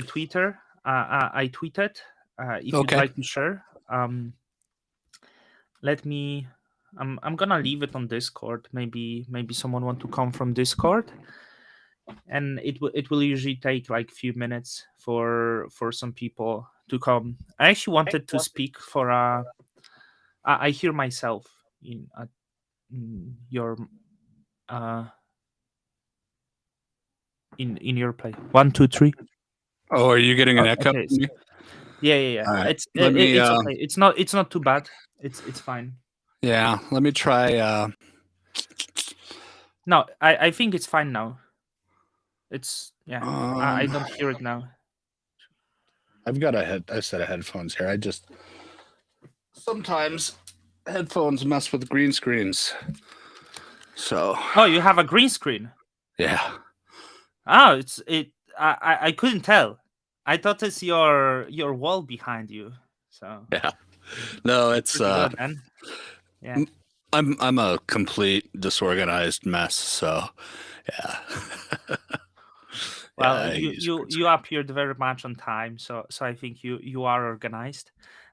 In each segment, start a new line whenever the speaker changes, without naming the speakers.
Twitter. I tweeted. If you'd
Okay.
like to share, let me. I'm gonna leave it on Discord. Maybe someone want to come from Discord, and it will usually take like few minutes for some people to come. I actually wanted to speak for I hear myself in your uh in your play. One, two, three.
Oh, are you getting an echo?
Okay. Yeah.
All right.
It's
Let me.
it's okay. It's not too bad. It's fine.
Yeah. Let me try.
No, I think it's fine now. It's yeah. I
Um.
don't hear it now.
I've got a set of headphones here. I just sometimes headphones mess with green screens. So
Oh, you have a green screen.
yeah.
Oh, it's it. I couldn't tell. I thought it's your wall behind you. So
Yeah. No, it's
pretty good then. Yeah.
I'm a complete disorganized mess. So yeah. Yeah.
Well,
I
you
use
you
green
you
screen.
appeared very much on time, so I think you are organized.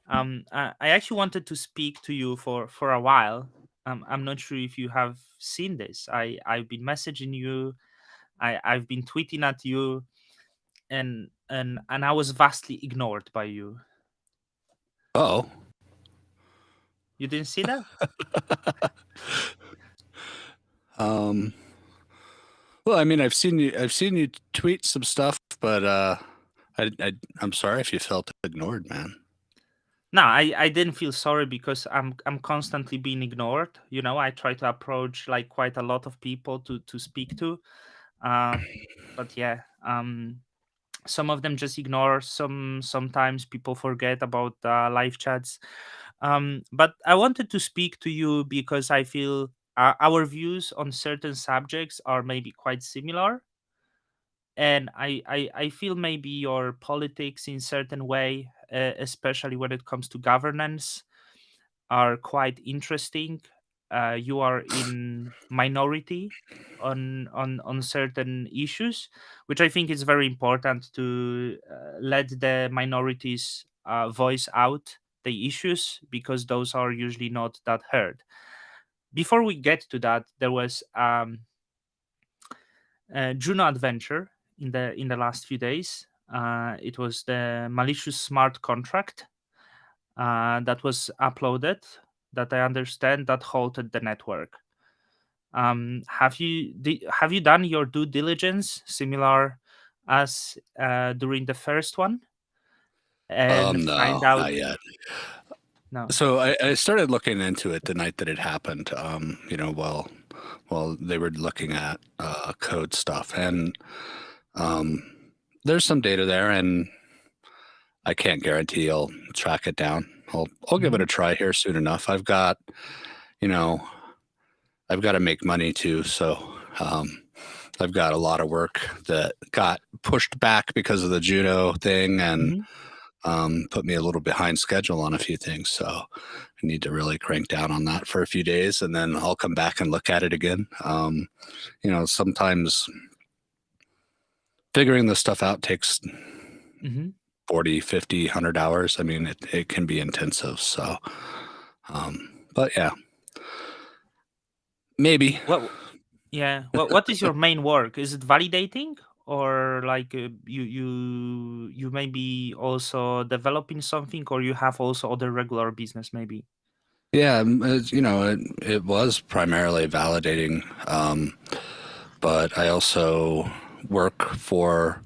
I actually wanted to speak to you for a while. I'm not sure if you have seen this. I've been messaging you. I've been tweeting at you, and I was vastly ignored by you.
Oh.
You didn't see that?
um. Well, I mean, I've seen you tweet some stuff, but I'm sorry if you felt ignored, man.
No, I didn't feel sorry because I'm constantly being ignored. I try to approach like quite a lot of people to speak to. Uh, but yeah, some of them just ignore. Sometimes people forget about live chats. But I wanted to speak to you because I feel our views on certain subjects are maybe quite similar, and I feel maybe your politics in certain way, especially when it comes to governance, are quite interesting. You are in minority on certain issues, which I think is very important to let the minorities voice out the issues, because those are usually not that heard. Before we get to that, there was Juno adventure in the last few days. It was the malicious smart contract that was uploaded, that I understand that halted the network. Have you done your due diligence similar as during the first one and
No,
find out?
not yet.
No.
So I started looking into it the night that it happened. While they were looking at code stuff, and um, there's some data there, and I can't guarantee I'll track it down. I'll give it
Hmm.
a try here soon enough. You know, I've got to make money too, so I've got a lot of work that got pushed back because of the Juno thing, and
Hmm.
put me a little behind schedule on a few things. So I need to really crank down on that for a few days, and then I'll come back and look at it again. Sometimes figuring this stuff out takes
Hmm.
40, 50, 100 hours. I mean, it can be intensive. So, but yeah, maybe.
What? Yeah. What is your main work? Is it validating, or like you may be also developing something, or you have also other regular business maybe?
Yeah, it was primarily validating, but I also work for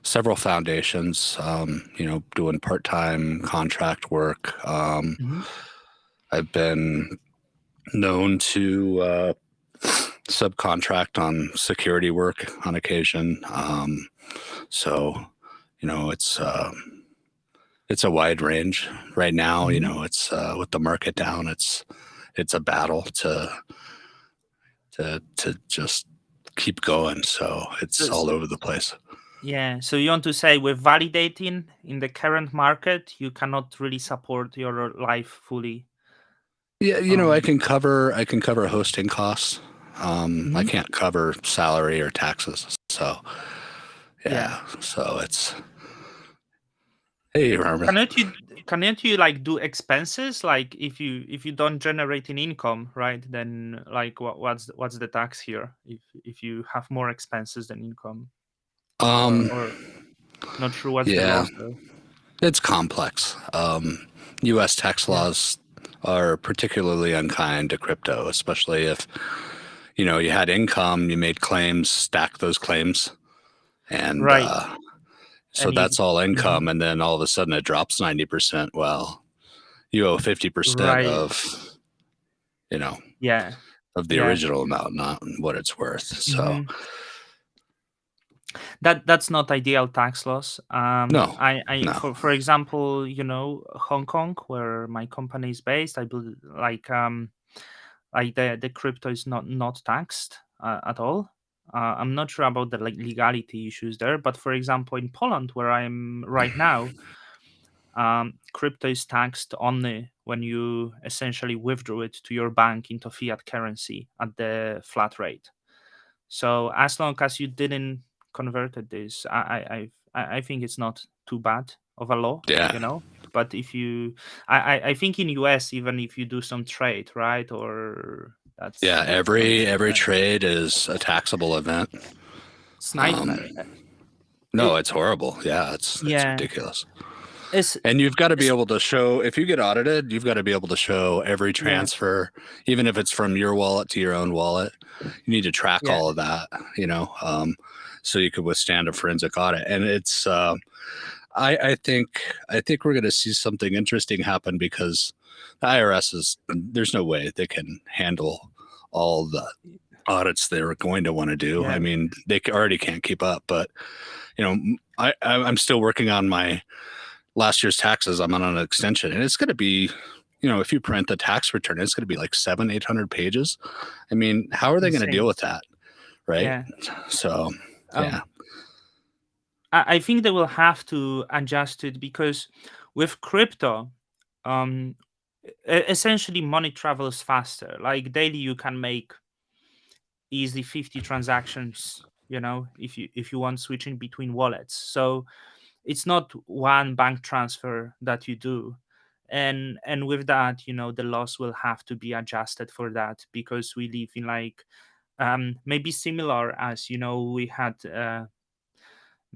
several foundations, doing part time contract work.
Hmm.
I've been known to subcontract on security work on occasion. So, you know, it's uh, it's a wide range right now.
Hmm.
It's with the market down, it's a battle to just keep going. So it's all over the place.
Yeah, so you want to say with validating in the current market, you cannot really support your life fully.
Yeah,
Um,
I can cover hosting costs. I
mhm.
can't cover salary or taxes. So
Yeah.
yeah, so it's Hey, Herman.
Cannot you like do expenses? Like if you don't generate an income, right? Then like what's the tax here? If you have more expenses than income,
Um,
or not sure what's the
yeah,
laws there.
it's complex. U.S. tax
Yeah.
laws are particularly unkind to crypto, especially if you had income, you made claims, stack those claims, and
Right.
so
And if
that's all
mhm.
income, and then all of a sudden it drops 90%. Well, you owe 50%
Right.
you know,
Yeah.
of the
Yeah.
original amount, not what it's worth. So
hmm that's not ideal tax laws.
no,
I
no,
for example, Hong Kong, where my company is based, I believe like the crypto is not taxed at all. I'm not sure about the like legality issues there, but for example, in Poland, where I'm right now, crypto is taxed only when you essentially withdraw it to your bank into fiat currency at the flat rate. So as long as you didn't converted this, I think it's not too bad of a law,
yeah,
you know. But if you, I think in US, even if you do some trade, right, or
yeah.
that's not
Every trade is a taxable event.
it's
Um,
nightmare.
no,
It,
it's horrible. Yeah, it's
yeah,
ridiculous.
it's,
And you've got to be
it's
able to show, if you get audited, you've got to be able to show every
yeah,
transfer, even if it's from your wallet to your own wallet. You need to track
yeah,
all of that, so you could withstand a forensic audit. And it's, I think we're going to see something interesting happen because the IRS there's no way they can handle all the audits they're going to want to do. I
yeah,
mean, they already can't keep up, but I'm still working on my last year's taxes. I'm on an extension, and it's going to be, if you print the tax return, it's going to be like 800 pages. I mean, how are they going to deal
insane.
with that? Right.
Yeah.
So, yeah.
Um, I think they will have to adjust it because with crypto, um, essentially money travels faster. Like daily, you can make easily 50 transactions. If you want switching between wallets, so it's not one bank transfer that you do, and with that, the loss will have to be adjusted for that because we live in like maybe similar as we had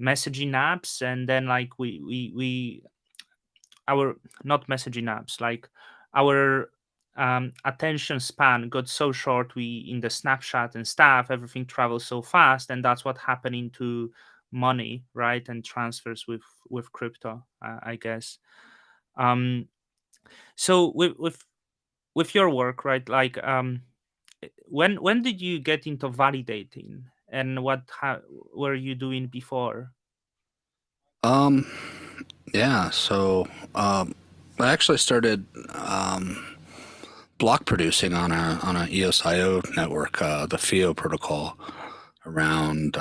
messaging apps, and then like we our not messaging apps, like our attention span got so short. We in the snapchat and stuff, everything travels so fast, and that's what happening to money, right, and transfers with crypto, I guess. Um so with your work, right, like when did you get into validating, and how were you doing before?
Um, yeah. So, I actually started block producing on a EOSIO network, the FIO protocol, around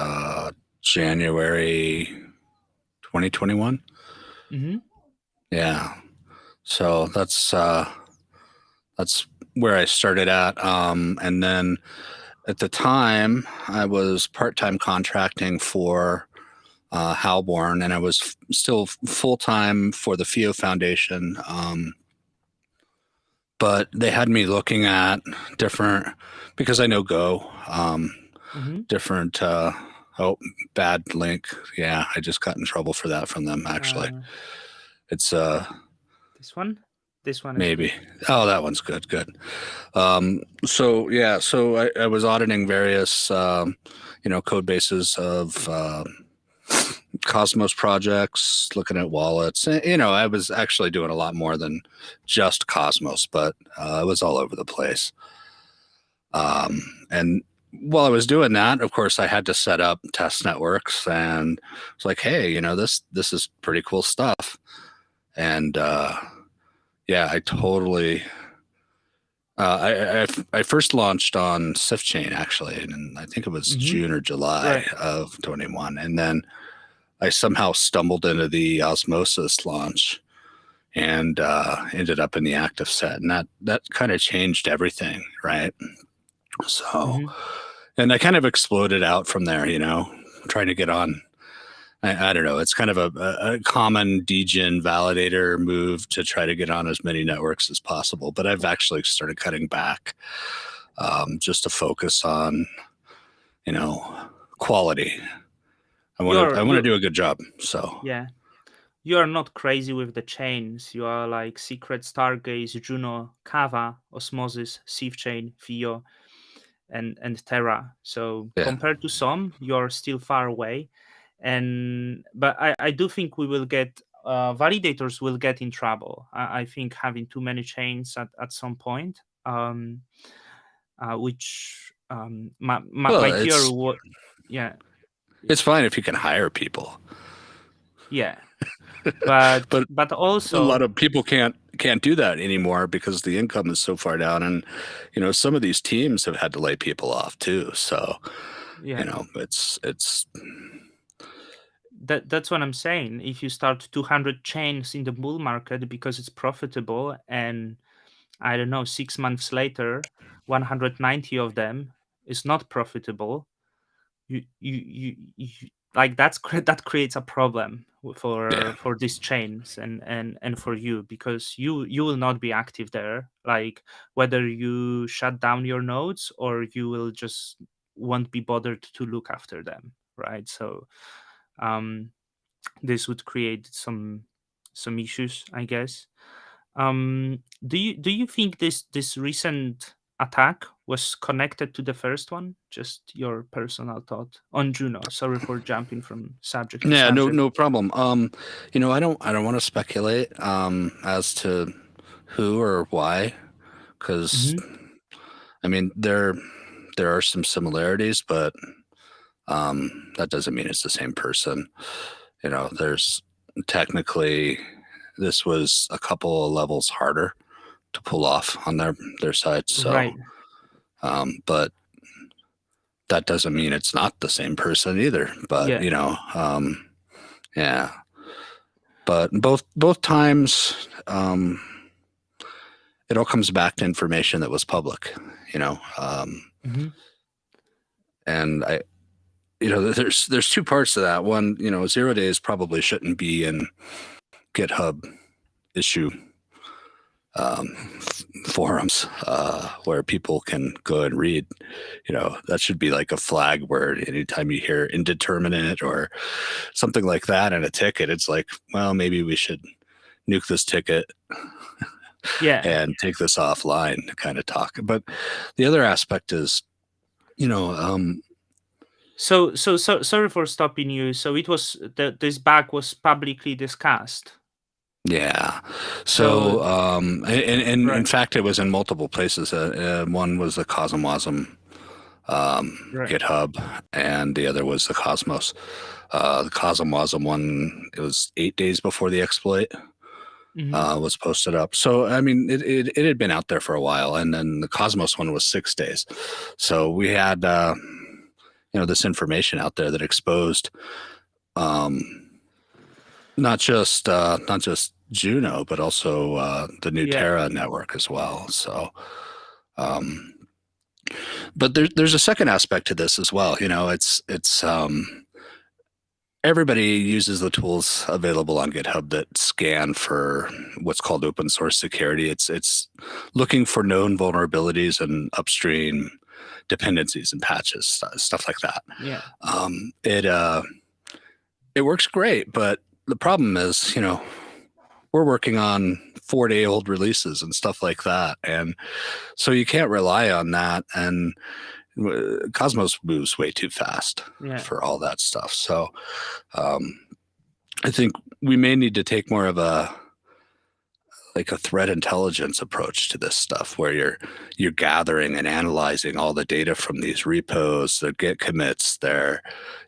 January 2021.
Mm-hmm.
Yeah. So that's where I started at. And then at the time, I was part time contracting for Halborn, and I was still full time for the FIO Foundation. But they had me looking at different, because I know Go,
Mm-hmm.
different. Oh, bad link. Yeah, I just got in trouble for that from them. Actually,
uh
it's
this one is good.
maybe. Oh, that one's good. Good. So yeah, so I was auditing various, code bases of Cosmos projects, looking at wallets. I was actually doing a lot more than just Cosmos, but it was all over the place. And while I was doing that, of course, I had to set up test networks, and it's like, hey, this is pretty cool stuff. And yeah, I totally. I first launched on SwiftChain actually, and I think it was
Mm-hmm.
June or July
Right.
of 21, and then I somehow stumbled into the Osmosis launch and ended up in the active set, and that kind of changed everything, right? So,
Mm-hmm.
and I kind of exploded out from there, trying to get on I don't know. It's kind of a common degen validator move to try to get on as many networks as possible. But I've actually started cutting back just to focus on, quality. I want to
You're
do a good job. So
yeah. You are not crazy with the chains. You are like Secret, Stargaze, Juno, Kava, Osmosis, Sieve Chain, Fio, and Terra. So
yeah,
compared to some, you're still far away. But I do think we will get validators will get in trouble. I think having too many chains at some point, which
well,
my theory what yeah
it's fine if you can hire people,
yeah but
but
but
a lot
also
of people can't do that anymore because the income is so far down, and some of these teams have had to lay people off too. So
yeah
it's
that's what I'm saying. If you start 200 chains in the bull market because it's profitable, and I don't know, 6 months later, 190 of them is not profitable, you like that creates a problem
yeah,
for these chains and for you, because you will not be active there, like whether you shut down your nodes or you will just won't be bothered to look after them, right? So um this would create some issues, I guess. Do you think this recent attack was connected to the first one? Just your personal thought on Juno. Sorry for jumping from subject to
yeah,
subject.
no problem. I don't want to speculate as to who or why, because
Hmm.
I mean there are some similarities, but that doesn't mean it's the same person. There's technically this was a couple of levels harder to pull off on their side. So,
Right.
but that doesn't mean it's not the same person either. But
Yeah.
yeah. But both times, it all comes back to information that was public. You know,
Hmm.
and there's two parts to that. One, 0 days probably shouldn't be in GitHub issue forums where people can go and read. That should be like a flag word. Anytime you hear indeterminate or something like that in a ticket, it's like, well, maybe we should nuke this ticket
Yeah.
and take this offline to kind of talk. But the other aspect is, you know, um,
So sorry for stopping you. So it was this bug was publicly discussed.
yeah.
So
So, and in
right.
fact, it was in multiple places. One was the Cosmosm
Right.
GitHub, and the other was the Cosmos. The Cosmosm one, it was 8 days before the exploit
Hmm.
was posted up. So, I mean, it had been out there for a while, and then the Cosmos one was 6 days. So we had, this information out there that exposed um, not just Juno, but also the new
Yeah.
Terra network as well. So, um, but there's a second aspect to this as well. It's everybody uses the tools available on GitHub that scan for what's called open source security. It's looking for known vulnerabilities and upstream dependencies and patches, stuff like that.
Yeah.
It works great, but the problem is, we're working on 4-day old releases and stuff like that, and so you can't rely on that. And Cosmos moves way too fast
Yeah.
for all that stuff. So um, I think we may need to take more of a threat intelligence approach to this stuff, where you're gathering and analyzing all the data from these repos, their Git commits, their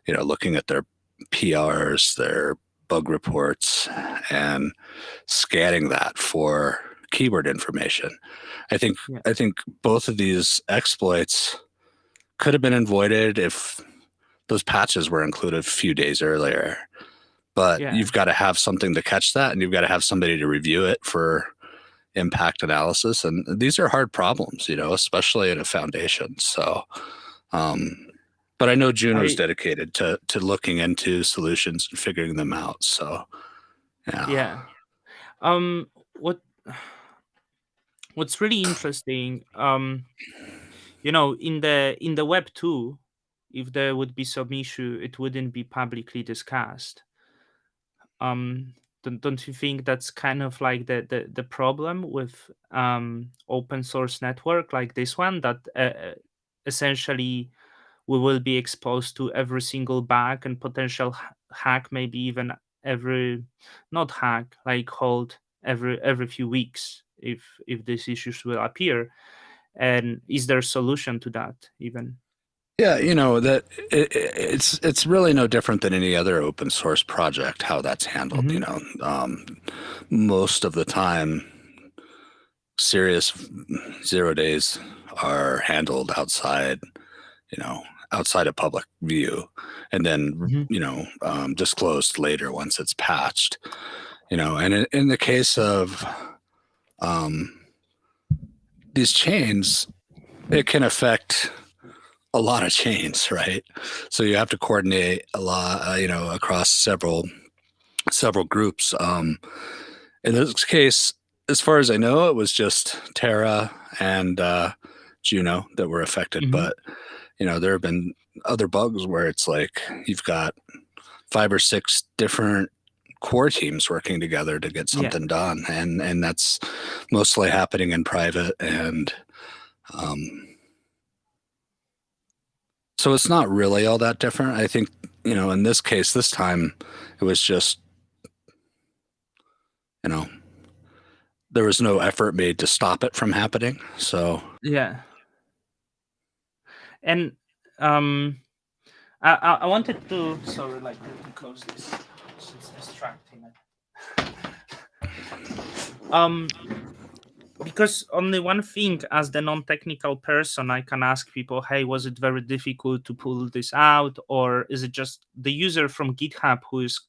looking at their PRs, their bug reports, and scanning that for keyword information. I think
Yeah.
I think both of these exploits could have been avoided if those patches were included a few days earlier. But
Yeah.
you've got to have something to catch that, and you've got to have somebody to review it for impact analysis. And these are hard problems, especially in a foundation. So, but But I know Juno's dedicated to looking into solutions and figuring them out. So
Yeah. What what's really interesting, in the web 2, if there would be some issue, it wouldn't be publicly discussed. um don't you think that's kind of like the problem with open source network like this one, that essentially we will be exposed to every single bug and potential hack, maybe even every, not hack, like hold every few weeks, if these issues will appear? And is there a solution to that even?
yeah, that it's really no different than any other open source project. How that's handled,
Hmm.
most of the time, serious 0 days are handled outside, outside of public view, and then
Hmm.
disclosed later once it's patched. And in the case of um, these chains, it can affect a lot of chains, right? So you have to coordinate a lot, across several groups. In this case, as far as I know, it was just Terra and Juno that were affected,
Hmm.
but there have been other bugs where it's like you've got 5 or 6 different core teams working together to get
Yeah.
something done, and that's mostly happening in private, and um, so it's not really all that different. I think in this case, this time, it was just you know there was no effort made to stop it from happening. So
Yeah. And um I wanted to, sorry, like, to close this, it's distracting. um because only one thing, as the non-technical person, I can ask people, hey, was it very difficult to pull this out, or is it just the user from GitHub who is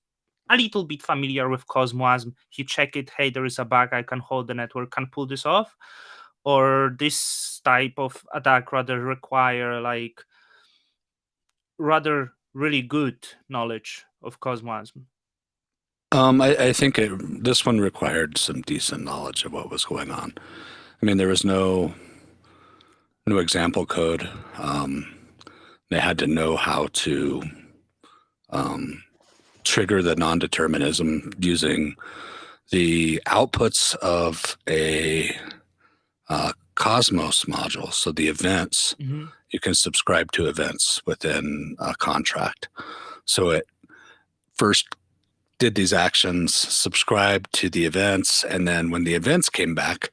a little bit familiar with Cosmos, he check it, hey, there is a bug, I can hold the network, can pull this off? Or this type of attack rather require like rather really good knowledge of Cosmos?
I think this one required some decent knowledge of what was going on. I mean, there was no example code. They had to know how to um, trigger the non-determinism using the outputs of a Cosmos module. So the events,
Hmm.
you can subscribe to events within a contract. So it first did these actions, subscribed to the events, and then when the events came back,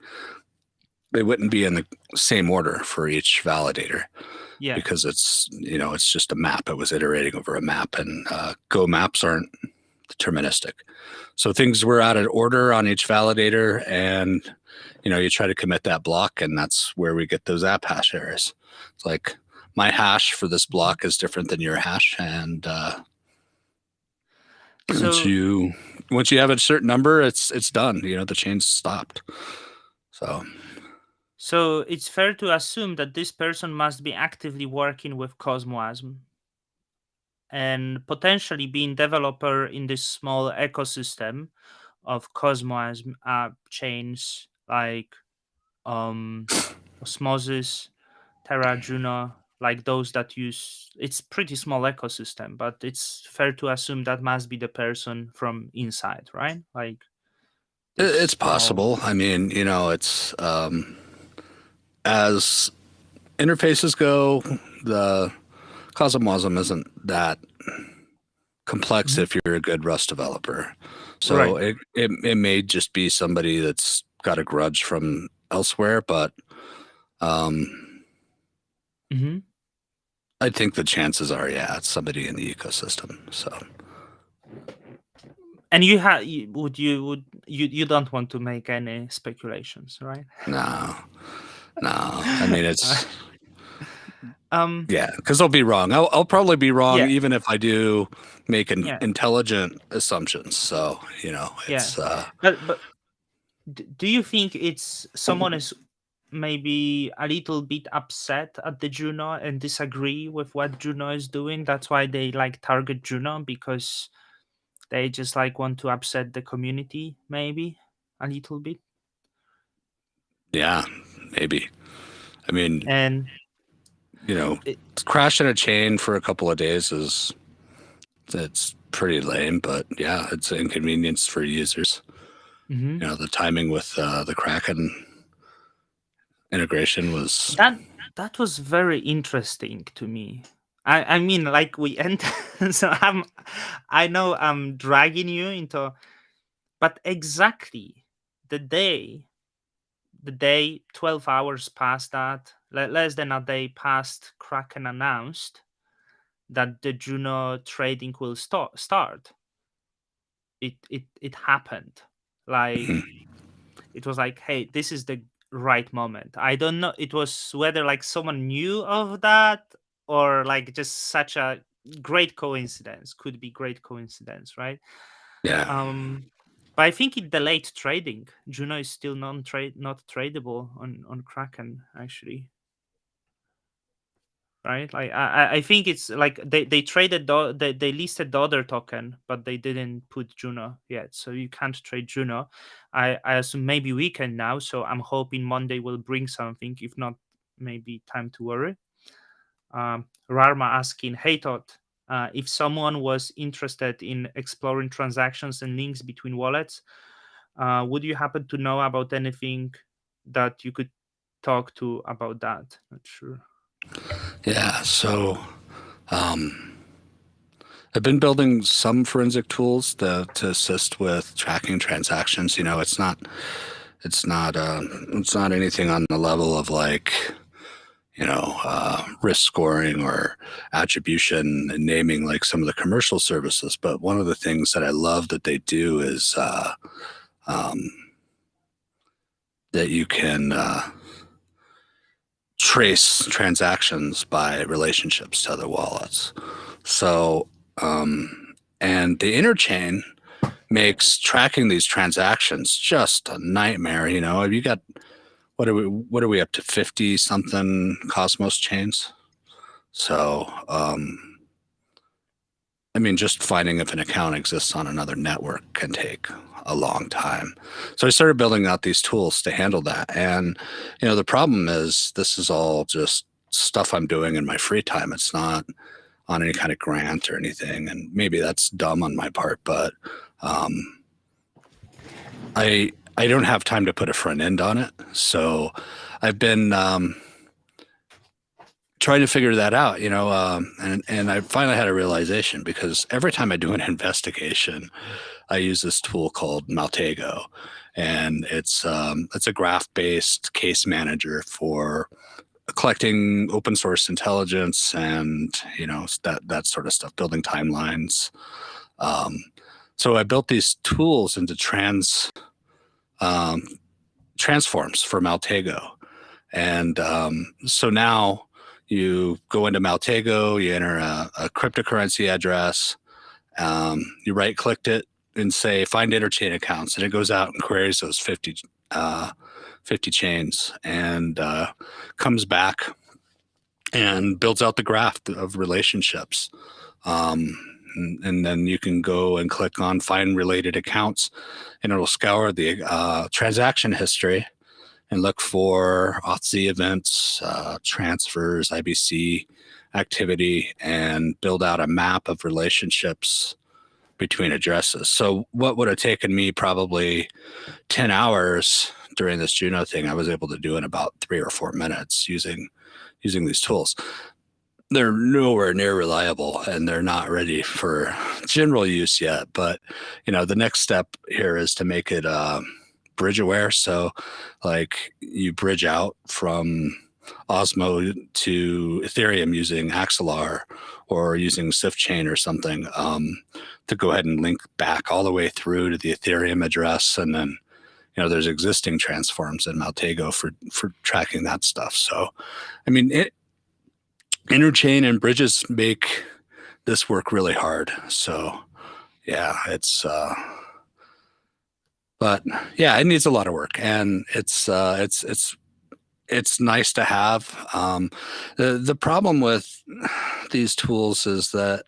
they wouldn't be in the same order for each validator,
Yeah.
because it's just a map. It was iterating over a map, and Go maps aren't deterministic. So things were out of order on each validator, and you try to commit that block, and that's where we get those app hash errors. It's like my hash for this
Mhm.
block is different than your hash, and once
So
you once you have a certain number, it's done. The chain's stopped. So
so it's fair to assume that this person must be actively working with Cosmos and potentially being developer in this small ecosystem of Cosmos chains like um Osmosis, Terra, Juno, like those that use. It's pretty small ecosystem, but it's fair to assume that must be the person from inside, right? Like this
it's
small.
possible. I mean, it's as interfaces go, the Cosmosm isn't that complex
Mhm.
if you're a good Rust developer. So
Right.
it may just be somebody that's got a grudge from elsewhere, but um,
Hmm.
I think the chances are, yeah, it's somebody in the ecosystem. So
And you have, you don't want to make any speculations, right?
no, no. I mean,
Uh,
it's
um.
yeah, because I'll be wrong. I'll probably be wrong,
Yeah.
even if I do make an
Yeah.
intelligent assumptions. So
Yeah.
it's
But do you think it's someone is maybe a little bit upset at the Juno and disagree with what Juno is doing. That's why they like target Juno, because they just like want to upset the community, maybe a little bit.
Yeah, maybe. I mean,
And it,
crashing a chain for a couple of days it's pretty lame, but yeah, it's an inconvenience for users.
mhm.
The timing with the Kraken integration was.
That was very interesting to me. I mean, like we end. So I know I'm dragging you into, but exactly the day, 12 hours past that, less than a day past Kraken announced that the Juno trading will start. It happened. Like,
Mhm.
it was like, hey, this is the right moment. I don't know, it was whether like someone knew of that, or like just such a great coincidence. Could be great coincidence, right?
Yeah.
But I think it delayed trading. Juno is still not tradable on Kraken, actually, right? Like I think it's like they traded they listed the other token, but they didn't put Juno yet, so you can't trade Juno. I assume maybe we can now, so I'm hoping Monday will bring something. If not, maybe time to worry. Rarma asking, hey Todd, if someone was interested in exploring transactions and links between wallets, would you happen to know about anything that you could talk to about that? Not sure.
Yeah. So I've been building some forensic tools to assist with tracking transactions. It's not anything on the level of like, risk scoring or attribution and naming like some of the commercial services. But one of the things that I love that they do is um, that you can trace transactions by relationships to other wallets. So, and the interchain makes tracking these transactions just a nightmare. Have you got what are we up to 50 something Cosmos chains? So, I mean, just finding if an account exists on another network can take a long time. So I started building out these tools to handle that. And, the problem is this is all just stuff I'm doing in my free time. It's not on any kind of grant or anything. And maybe that's dumb on my part, but um, I don't have time to put a front end on it. So I've been trying to figure that out, and I finally had a realization because every time I do an investigation, I use this tool called Maltego, and it's a graph based case manager for collecting open source intelligence and that sort of stuff, building timelines. Um, so I built these tools into um, transforms for Maltego. And so now you go into Maltego, you enter a cryptocurrency address, you right clicked it and say find interchain accounts, and it goes out and queries those 50 chains and comes back and builds out the graph of relationships. And then you can go and click on find related accounts, and it'll scour the transaction history and look for auth events, transfers, IBC activity, and build out a map of relationships between addresses. So what would have taken me probably 10 hours during this Juno thing, I was able to do in about 3 or 4 minutes using these tools. They're nowhere near reliable and they're not ready for general use yet. But, the next step here is to make it bridge aware. So like you bridge out from Osmo to Ethereum using Axelar or using SwiftChain or something to go ahead and link back all the way through to the Ethereum address. And then, there's existing transforms in Maltego for tracking that stuff. So, I mean, interchain and bridges make this work really hard. So yeah, but yeah, it needs a lot of work, and it's it's nice to have. The problem with these tools is that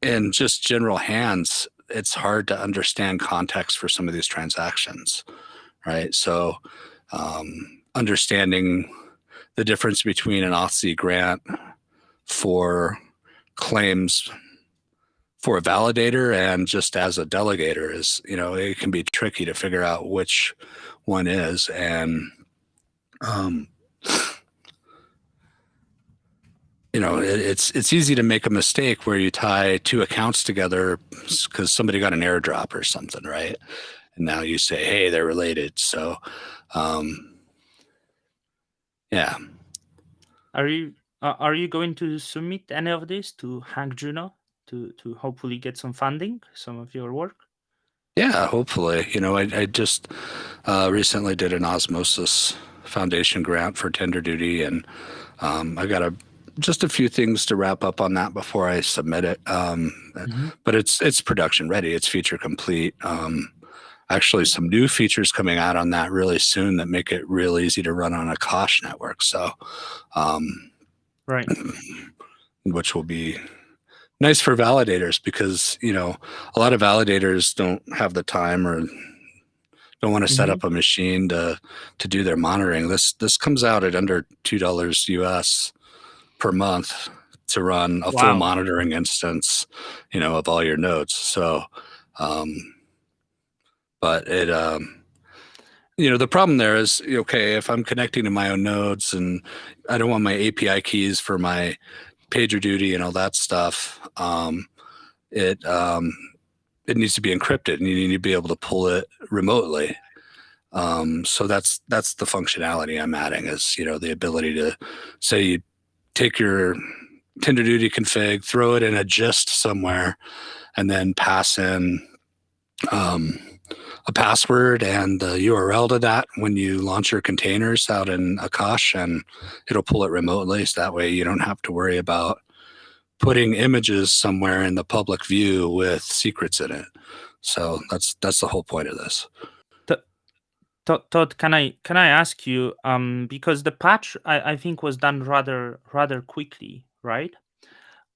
in just general hands, it's hard to understand context for some of these transactions, right? So understanding the difference between an Aussie grant for claims for a validator and just as a delegator is, it can be tricky to figure out which one is. And, it's easy to make a mistake where you tie two accounts together because somebody got an airdrop or something, right? And now you say, hey, they're related. So, yeah.
Are you going to submit any of this to Hank Juno to hopefully get some funding, some of your work?
Yeah, hopefully. I just recently did an Osmosis Foundation grant for tender duty, and I got just a few things to wrap up on that before I submit it. But it's production ready. It's feature complete. Actually, some new features coming out on that really soon that make it real easy to run on a Kosh network. So,
right,
which will be nice for validators because a lot of validators don't have the time or don't want to set up a machine to do their monitoring. This comes out at under $2 US per month to run a full monitoring instance, of all your nodes. So, but it, the problem there is, okay, if I'm connecting to my own nodes and I don't want my API keys for my PagerDuty and all that stuff, it needs to be encrypted and you need to be able to pull it remotely. So that's the functionality I'm adding is, the ability to say you take your TenderDuty config, throw it in a gist somewhere, and then pass in a password and the URL to that when you launch your containers out in Akash, and it'll pull it remotely. So that way you don't have to worry about putting images somewhere in the public view with secrets in it. So that's the whole point of this.
Todd, can I ask you, because the patch I think was done rather quickly, right?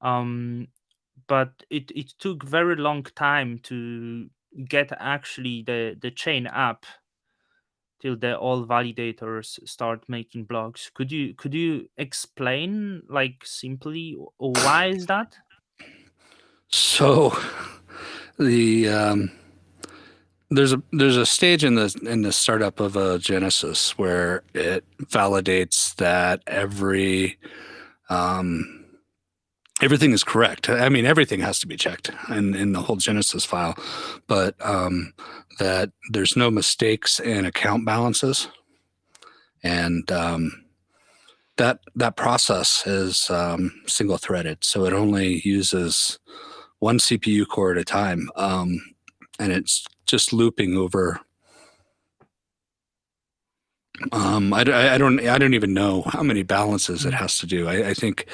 But it took very long time to get actually the chain up till all validators start making blocks. Could you explain like simply why is that?
So the there's a stage in the startup of a Genesis where it validates that everything is correct. I mean, everything has to be checked in the whole Genesis file, but that there's no mistakes in account balances, and that process is single threaded, so it only uses one CPU core at a time, and it's just looping over. I don't even know how many balances it has to do. I think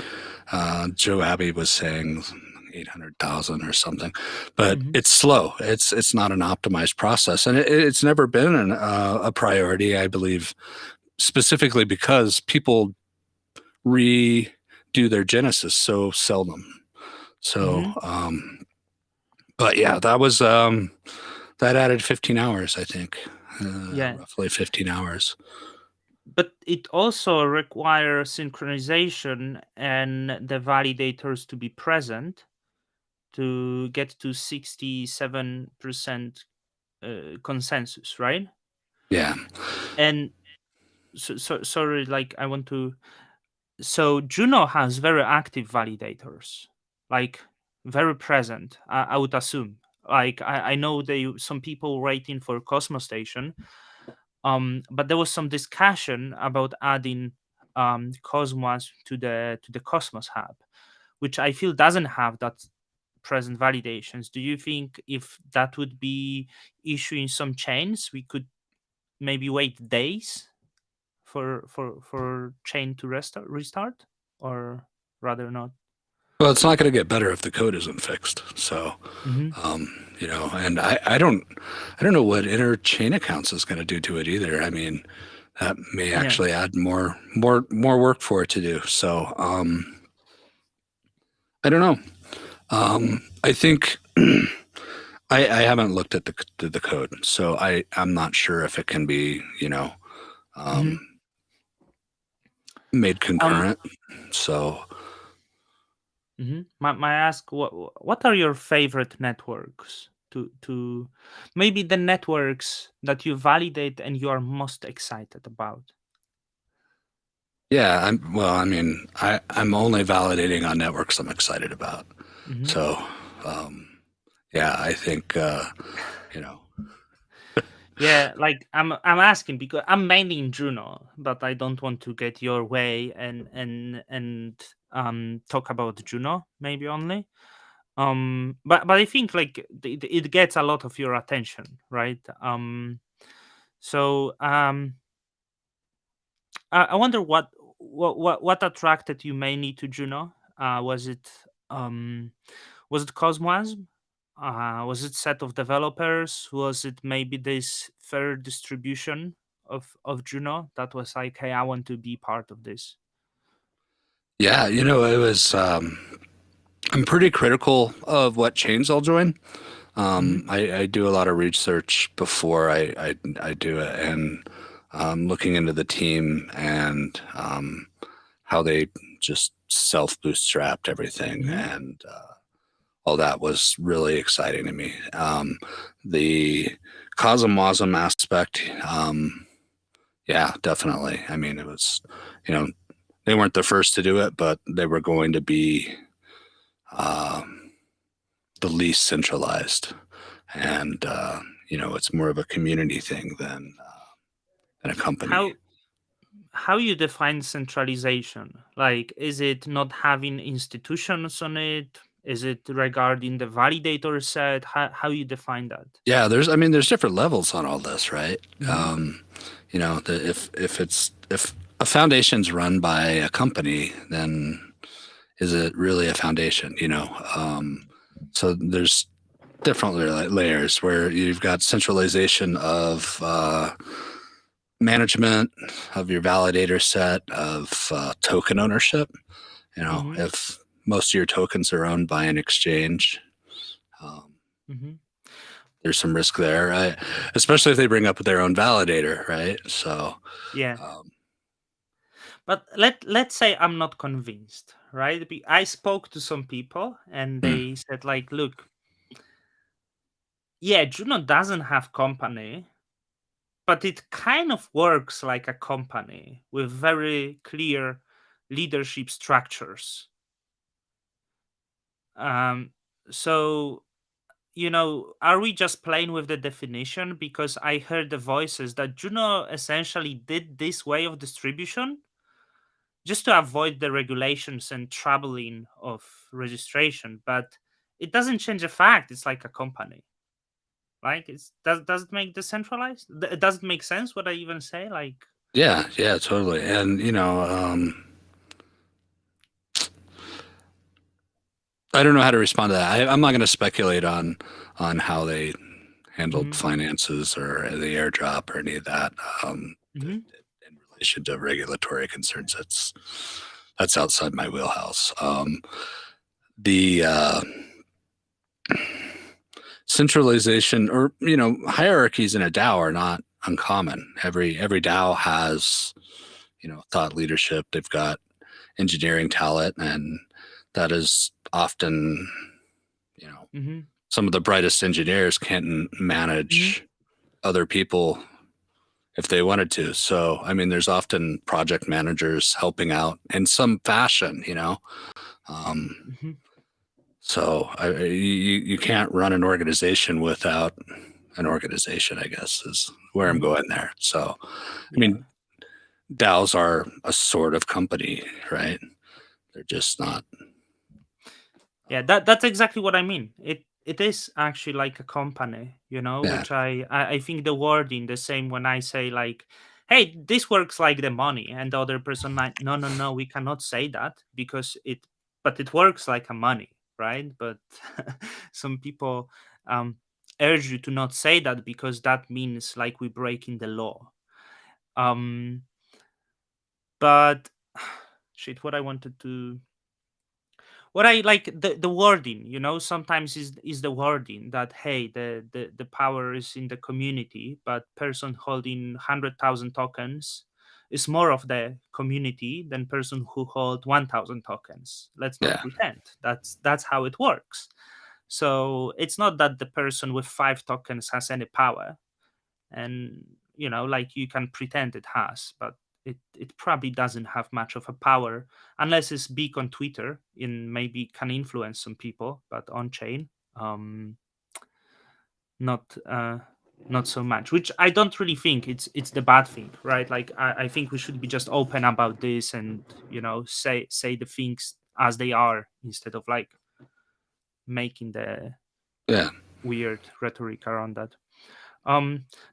Joe Abbey was saying 800,000 or something, but it's slow. It's not an optimized process, and it's never been a priority, I believe, specifically because people redo their Genesis so seldom. So, but yeah, that was that added 15 hours, I think. Roughly 15 hours.
But it also requires synchronization and the validators to be present to get to 67% consensus, right?
Yeah.
And so sorry, like I want to. So Juno has very active validators, like very present. I would assume. Like I know some people waiting for Cosmos Station. But there was some discussion about adding Cosmos to the Cosmos hub, which I feel doesn't have that present validations. Do you think if that would be issuing some chains, we could maybe wait days for chain to restart, or rather not?
Well, it's not going to get better if the code isn't fixed. So, and I don't know what inner chain accounts is going to do to it either. I mean, that may
Yeah.
actually add more work for it to do. So I don't know. I think I haven't looked at the code, so I'm not sure if it can be
Hmm.
um, made
Um.
concurrent. So
May I ask what are your favorite networks to maybe the networks that you validate and you are most excited about?
yeah, I mean, I'm only validating on networks I'm excited about.
Hmm.
So um, yeah, I think you know,
Yeah, like I'm asking because I'm mainly in Juno, but I don't want to get your way and talk about Juno maybe only. But I think like it gets a lot of your attention, right? So I wonder what attracted you mainly to Juno. Um was it Cosmos? Was it set of developers? Was it maybe this fair distribution of Juno that was like, hey, I want to be part of this?
yeah, it was. I'm pretty critical of what chains I'll join.
Hmm.
I do a lot of research before I do it, and looking into the team and how they just self bootstrapped everything,
Hmm.
and all that was really exciting to me. The Cosmosm aspect, yeah, definitely. I mean, it was, you know, they weren't the first to do it, but they were going to be um, the least centralized, and it's more of a community thing than a company.
How how you define centralization? Like, is it not having institutions on it? Is it regarding the validator set? How you define that?
Yeah, there's different levels on all this, right?
Hmm.
If a foundation's run by a company, then is it really a foundation? So there's different layers where you've got centralization of management of your validator set of token ownership.
Hmm.
If most of your tokens are owned by an exchange, um,
Hmm.
there's some risk there, right? Especially if they bring up their own validator, right? So,
Yeah.
um,
But let's say I'm not convinced, right? I spoke to some people and
mm,
they said like, look, yeah, Juno doesn't have company, but it kind of works like a company with very clear leadership structures. Um, so are we just playing with the definition? Because I heard the voices that Juno essentially did this way of distribution just to avoid the regulations and troubling of registration, but it doesn't change the fact it's like a company. Like, does it make decentralized? Does it make sense what I even say? Like,
yeah, yeah, totally. And I don't know how to respond to that. I'm not going to speculate on how they handled
hmm.
finances or the airdrop or any of that.
Hmm.
In relation to regulatory concerns, that's outside my wheelhouse. The centralization or hierarchies in a DAO are not uncommon. Every DAO has thought leadership. They've got engineering talent, and that is often you know
Hmm.
some of the brightest engineers can't
Hmm.
manage other people if they wanted to. So I mean, there's often project managers helping out in some fashion. Um,
Hmm.
so you can't run an organization without an organization, I guess, is where I'm
Hmm.
going there. So, I
Yeah.
mean, DAOs are a sort of company, right? They're just not.
Yeah, that's exactly what I mean. It is actually like a company,
Yeah,
which I think the wording the same when I say like, hey, this works like the money, and the other person might, no, no, no, we cannot say that because but it works like a money, right? But some people urge you to not say that because that means like we breaking the law. But shit, what I like, the wording, sometimes is the wording that, hey, the power is in the community, but person holding 100,000 tokens is more of the community than person who hold 1,000 tokens. Let's not
Yeah.
pretend that's how it works. So it's not that the person with 5 tokens has any power, and like, you can pretend it has, but it probably doesn't have much of a power unless it's big on Twitter and maybe can influence some people, but on chain, not not so much, which I don't really think it's the bad thing, right? Like, I think we should be just open about this, and say the things as they are, instead of like making the
Yeah.
weird rhetoric around that.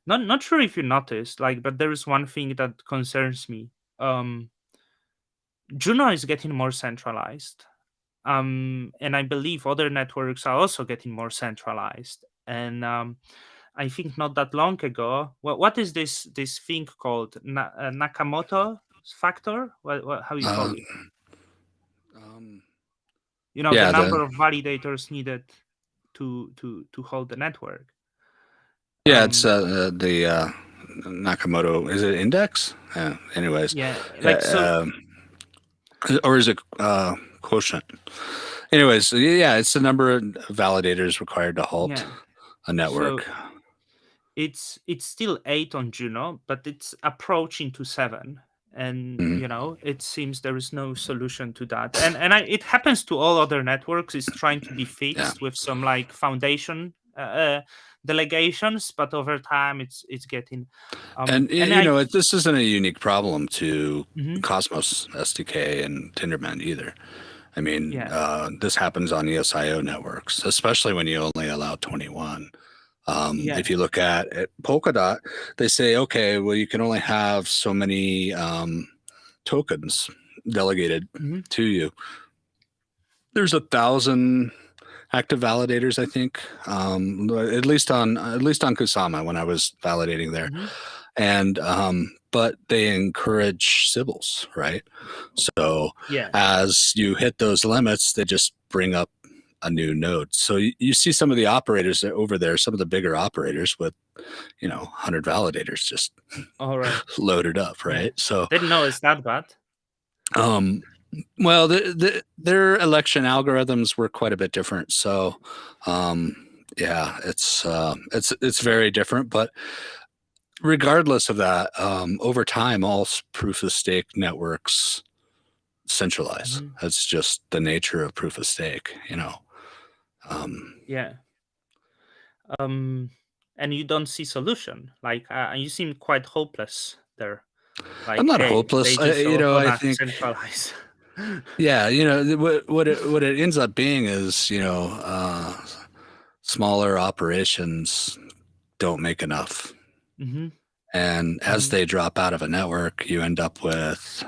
Not sure if you noticed, like, but there is one thing that concerns me. Juno is getting more centralized. And I believe other networks are also getting more centralized. And I think not that long ago, what is this thing called? Nakamoto Factor? How you call
Uh,
it?
um,
The
yeah.
number of validators needed to hold the network.
It's the Nakamoto. Is it index? Anyways,
Yeah, like, so.
uh, or is it quotient? Anyways, yeah, it's the number of validators required to halt
Yeah,
a
so
network.
it's still 8 on Juno, but it's approaching to 7, and
Mhm.
it seems there is no solution to that. It happens to all other networks. It's trying to be
Yeah,
fixed with some like foundation delegations, but over time it's getting
and
and I
this isn't a unique problem to
Mhm.
Cosmos SDK and Tinderman either. I mean,
Yeah.
this happens on ESIO networks, especially when you only allow 21. If
Yeah.
you look at Polkadot, they say, okay, well, you can only have so many tokens delegated
Mhm.
to you. There's 1,000 active validators, I think, at least on Kusama when I was validating there,
Mhm.
and but they encourage Sybils, right? So
Yeah.
as you hit those limits, they just bring up a new node. So you see some of the operators over there, some of the bigger operators with 100 validators just
All right.
loaded up,
Yeah.
right? So
Didn't know it's that bad.
um, well, their election algorithms were quite a bit different. So, yeah, it's very different. But regardless of that, over time, all proof of stake networks centralize.
Mhm.
That's just the nature of proof of stake. Um,
Yeah. Um, and you don't see solution. Like, you seem quite hopeless there.
I'm
Like,
not
hey, they
hopeless.
just
I
wanna
think,
centralize.
yeah, what it ends up being is, smaller operations don't make enough.
Mhm.
And as
Mhm.
they drop out of a network, you end up with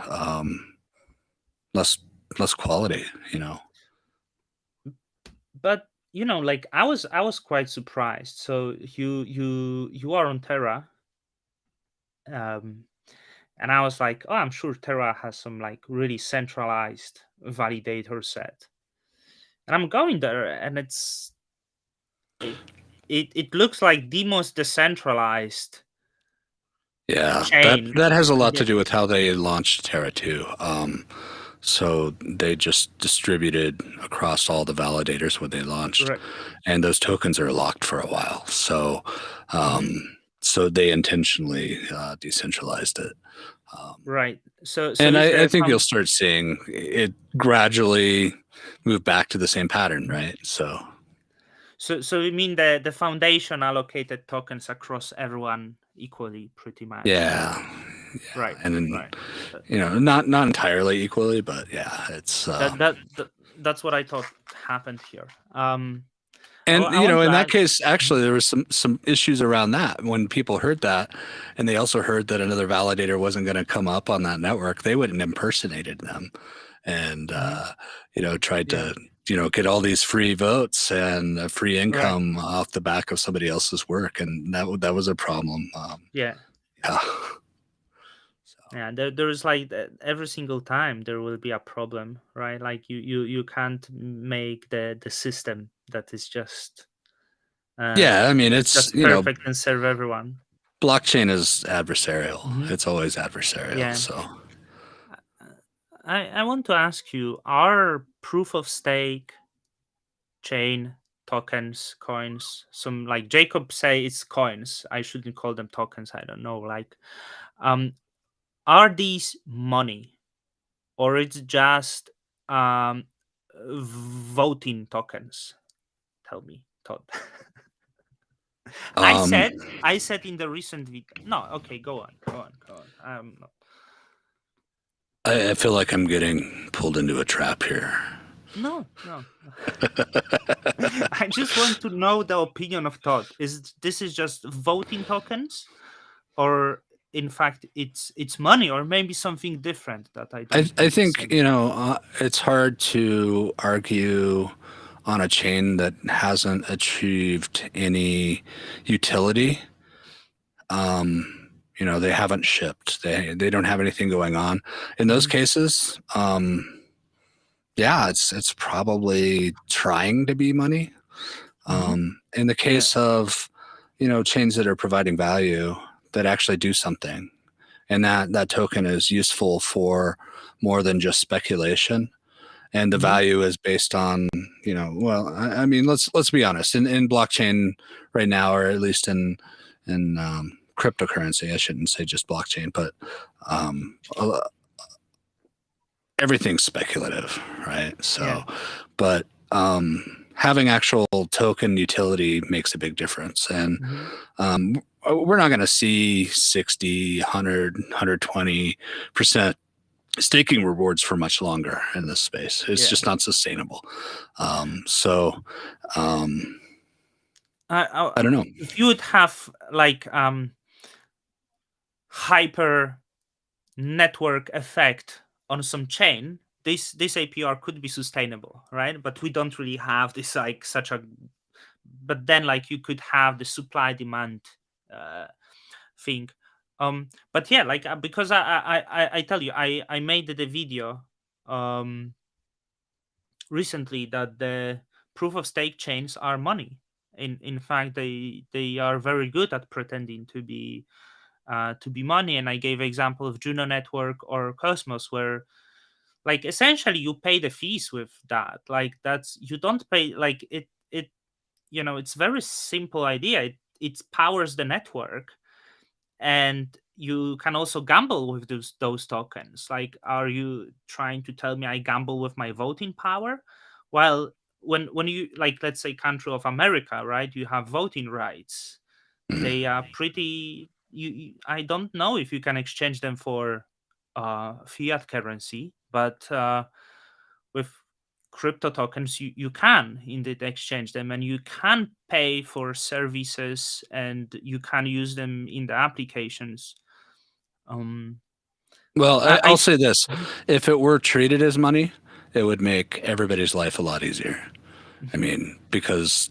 less less quality.
But like, I was quite surprised. So you are on Terra, um, and I was like, oh, I'm sure Terra has some like really centralized validator set. And I'm going there, and it it looks like the most decentralized
Yeah, that
chain.
that has a lot
Yeah.
to do with how they launched Terra 2. So they just distributed across all the validators when they launched,
Right.
and those tokens are locked for a while. So,
Hmm.
so they intentionally decentralized it.
Right. So
And
is
I
the
think you'll
found
start seeing it gradually move back to the same pattern,
Mhm.
right? So,
So you mean the foundation allocated tokens across everyone equally, pretty much?
yeah,
Right.
and then,
Right. That
not entirely equally, but yeah, it's
that that, that that's what I thought happened here.
and
I want to
in that
add.
case,
Mhm.
actually, there was some issues around that when people heard that, and they also heard that another validator wasn't going to come up on that network. They went and impersonated them, and
Mhm.
tried
Yeah.
to get all these free votes and free
Right.
income off the back of somebody else's work, and that was a problem.
Yeah.
Yeah.
Yeah, there's like every single time there will be a problem, right? Like you can't make the system that is uh
Yeah, I mean, it's,
just perfect and serve everyone.
blockchain is adversarial.
Hmm.
It's always adversarial.
Yeah.
So,
I want to ask you, are proof of stake chain tokens, coins, some like Jacob say it's coins. I shouldn't call them tokens. I don't know. Like, um, are these money or it's just um voting tokens? Tell me, Todd. I
um,
said, I said in the recent video. No, okay, go on, go on, go on.
I feel like I'm getting pulled into a trap here.
No, no. I just want to know the opinion of Todd. Is this is just voting tokens, or in fact it's money, or maybe something different that I don't
I think,
understand?
it's hard to argue on a chain that hasn't achieved any utility. They haven't shipped. They don't have anything going on. In those
Hmm.
cases, yeah, it's probably trying to be money.
Hmm.
In the
Yeah.
case of, chains that are providing value that actually do something, and that token is useful for more than just speculation, and the
Hmm.
value is based on, well, I mean, let's be honest. In blockchain right now, or at least in cryptocurrency, I shouldn't say just blockchain, but um, everything's speculative, right?
Yeah.
So, but having actual token utility makes a big difference. And
Hmm.
we're not going to see 60, 100, 120% staking rewards for much longer in this space. It's
Yeah.
just not sustainable. So I don't know.
If you would have like hyper network effect on some chain, this APR could be sustainable, right? But we don't really have this like such a. But then like you could have the supply demand uh, thing. But yeah, like because I tell you, I made the video um recently that the proof of stake chains are money. In fact, they are very good at pretending to be money. And I gave example of Juno network or Cosmos, where like essentially you pay the fees with that. Like that's you don't pay like it. It's very simple idea. It powers the network, and you can also gamble with those tokens. Like, are you trying to tell me I gamble with my voting power? Well, when you like, let's say country of America, right? You have voting rights. They are pretty. I don't know if you can exchange them for fiat currency, but with crypto tokens you can indeed exchange them, and you can pay for services, and you can use them in the applications. um
Well,
I
I'll say this:
Mhm.
if it were treated as money, it would make everybody's life a lot easier. I
Mhm.
mean, because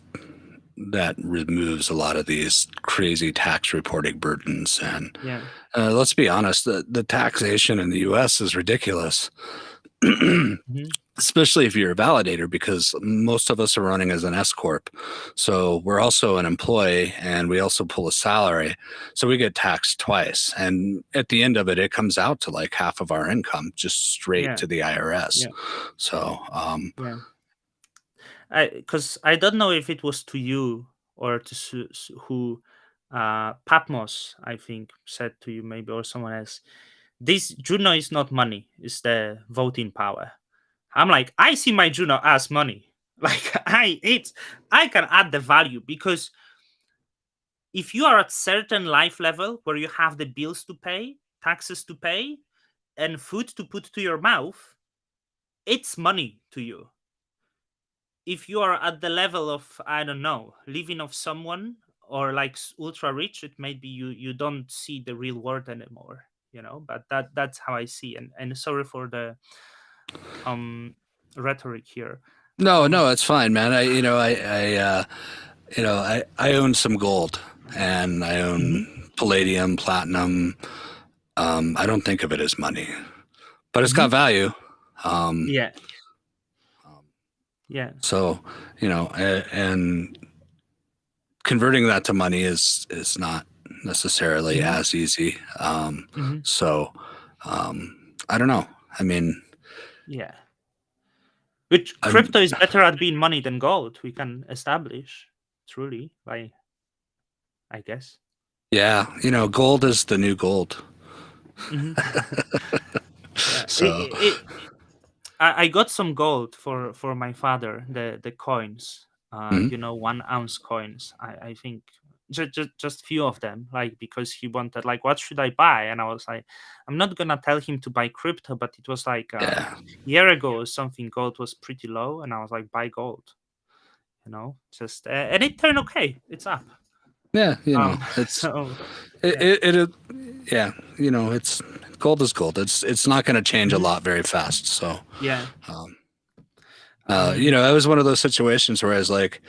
that removes a lot of these crazy tax reporting burdens. And
Yeah.
let's be honest, the taxation in the US is ridiculous,
Mhm.
especially if you're a validator, because most of us are running as an S Corp. So we're also an employee and we also pull a salary. So we get taxed twice. And at the end of it, it comes out to like half of our income just straight
Yeah.
to the IRS.
Yeah.
So,
Yeah. Because I don't know if it was to you or to who Patmos, I think, said to you, maybe, or someone else. This Juno is not money; it's the voting power. I'm like, I see my Juno as money. Like I can add the value, because if you are at certain life level where you have the bills to pay, taxes to pay, and food to put to your mouth, it's money to you. If you are at the level of, I don't know, living of someone, or like ultra rich, it may be you don't see the real world anymore. But that's how I see. And sorry for the um rhetoric here.
no,
um
no, it's fine, man. I own some gold and I
mhm.
own palladium, platinum, I don't think of it as money, but it's got
Hmm.
value. Um,
Yeah.
um,
Yeah.
so, and converting that to money is not necessarily
Hmm.
as easy.
Hmm.
So, I don't know. I mean,
Yeah. Which
I'm
crypto is better at being money than gold. We can establish truly by, I guess.
yeah, gold is the new gold.
Hmm. Yeah.
So,
I got some gold for my father. The coins.
mhm,
1 ounce coins. I think just few of them. Like because he wanted like what should I buy? And I was like, I'm not gonna tell him to buy crypto, but it was like
yeah,
year ago or something. Gold was pretty low, and I was like, buy gold. Just and it turned okay. It's up.
yeah, it's
So
it,
yeah.
it, it yeah, it's gold is gold. It's not going to change a
Hmm.
lot very fast. So,
Yeah.
um,
Um.
it was one of those situations where I was like,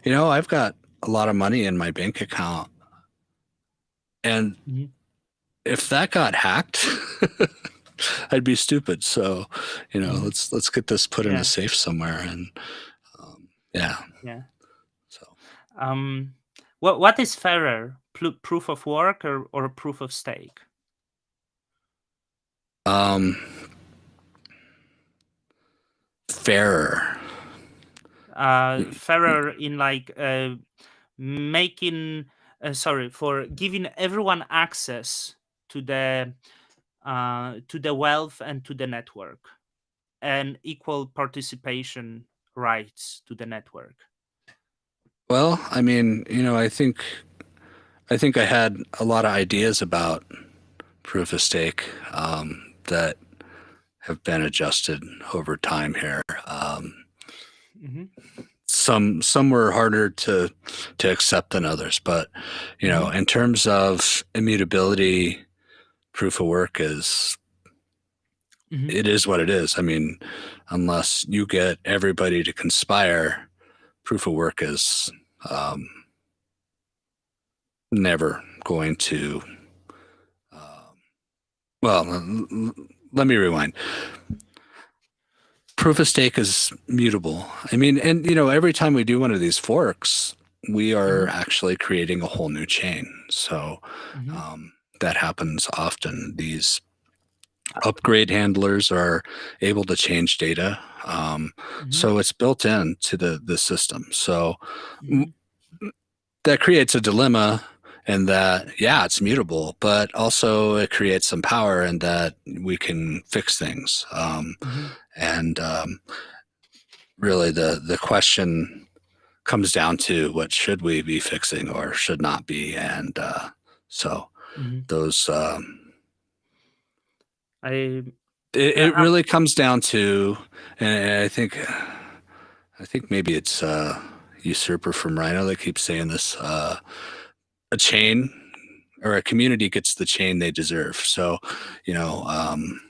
I've got a lot of money in my bank account, and
Mhm.
if that got hacked, I'd be stupid. So,
Mhm.
let's get this put in a
Yeah.
safe somewhere, and yeah.
Yeah.
So,
Um. What is fairer, proof of work or proof of stake?
um, fairer.
Fairer in like making sorry for giving everyone access to the wealth and to the network and equal participation rights to the network.
Well, I mean, I think I had a lot of ideas about proof of stake that have been adjusted over time here.
Hmm.
Some were harder to accept than others, but
Hmm.
in terms of immutability, proof of work is
Hmm.
it is what it is. I mean, unless you get everybody to conspire, proof of work is um, never going to. Um, well, let me rewind. Proof of stake is mutable. I mean, and every time we do one of these forks, we are
Hmm.
actually creating a whole new chain. So
Hmm.
that happens often. These upgrade handlers are able to change data.
Hmm.
So it's built into the system. So
Hmm.
that creates a dilemma in that, yeah, it's mutable, but also it creates some power in that we can fix things.
Hmm.
And really, the question comes down to what should we be fixing or should not be. And so
Hmm.
those,
I
it
I'm.
really comes down to, and I think maybe it's usurper from Rhino that keeps saying this. A chain or a community gets the chain they deserve. So, you know, um,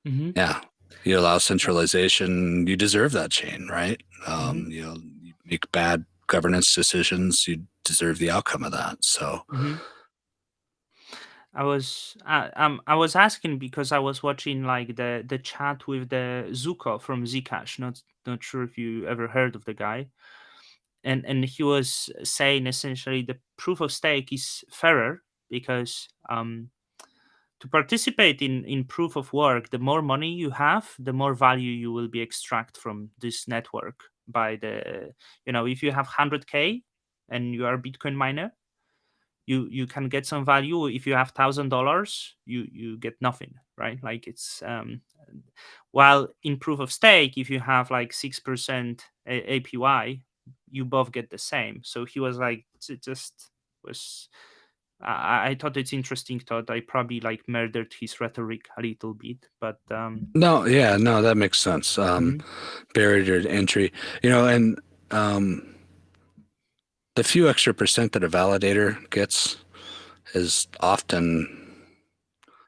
Hmm.
yeah, you allow centralization, you deserve that chain, right?
Hmm.
You make bad governance decisions, you deserve the outcome of that. So,
Hmm. I was asking because I was watching like the chat with the Zuko from Zcash. Not sure if you ever heard of the guy. And he was saying essentially the proof of stake is fairer because to participate in proof of work, the more money you have, the more value you will be extract from this network by the if you have 100K and you are a Bitcoin miner, you can get some value. If you have $1,000, you get nothing, right? Like it's while in proof of stake, if you have like 6% APY, you both get the same. So he was like, it just was. I thought it's interesting. Thought I probably like murdered his rhetoric a little bit, but
no, yeah, no, that makes sense.
mhm,
Barrier to entry, and um, the few extra percent that a validator gets is often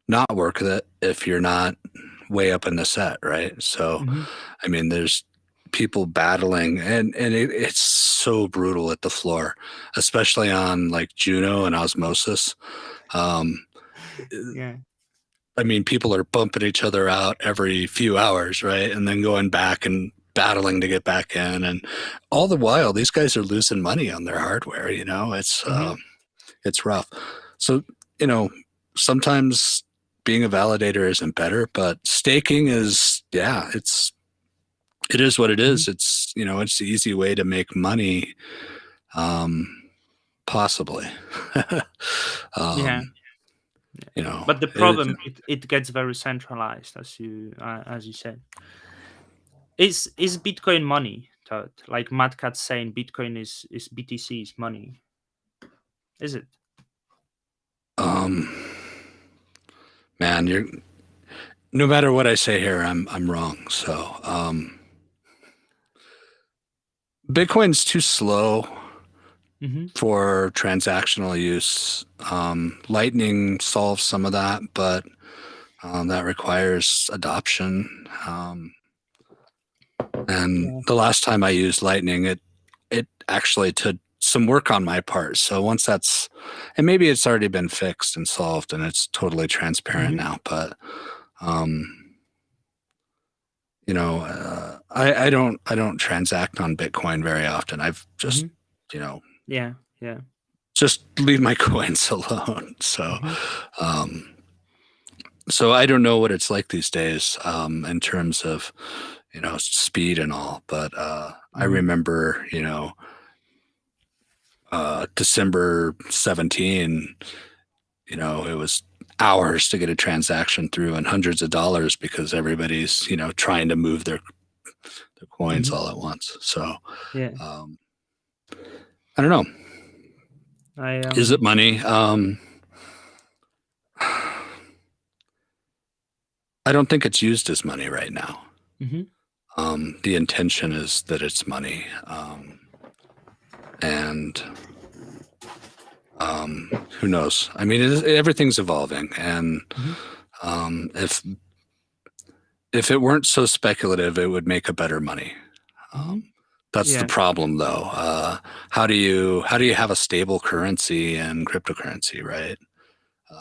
not worth it if you're not way up in the set, right? So,
mhm,
I mean, there's people battling, and it's so brutal at the floor, especially on like Juno and Osmosis. Um,
Yeah.
I mean, people are bumping each other out every few hours, right? And then going back and battling to get back in. And all the while, these guys are losing money on their hardware.
Hmm.
It's rough. So, you know, sometimes being a validator isn't better, but staking is, yeah, it is what it
Hmm.
is. It's the easy way to make money, um, possibly.
Yeah.
um, you know,
But the
it,
problem, it gets very centralized, as you said. Is Bitcoin money? Todd? Like Mad Cat saying Bitcoin is BTC's money. Is it?
um, man, you're no matter what I say here, I'm wrong. So Bitcoin's too slow
Mm-hmm.
for transactional use. Lightning solves some of that, but that requires adoption. And
Yeah.
the last time I used Lightning, it actually took some work on my part. So once that's, and maybe it's already been fixed and solved, and it's totally transparent
Mm-hmm.
now. But I don't transact on Bitcoin very often. I've just
Mm-hmm.
you know
Yeah. Yeah.
just leave my coins alone. So
Mm-hmm.
um, so I don't know what it's like these days in terms of speed and all. But I
Mm-hmm.
remember December 17. It was hours to get a transaction through and hundreds of dollars because everybody's trying to move their coins
Mm-hmm.
all at once. So
Yeah.
um, I don't know.
I
Is it money? I don't think it's used as money right now.
Mm-hmm.
The intention is that it's money, and who knows? I mean, everything's evolving, and
Mm-hmm.
if it weren't so speculative, it would make a better money.
Mm-hmm.
That's the
Yeah.
problem, though. How do you have a stable currency and cryptocurrency, right?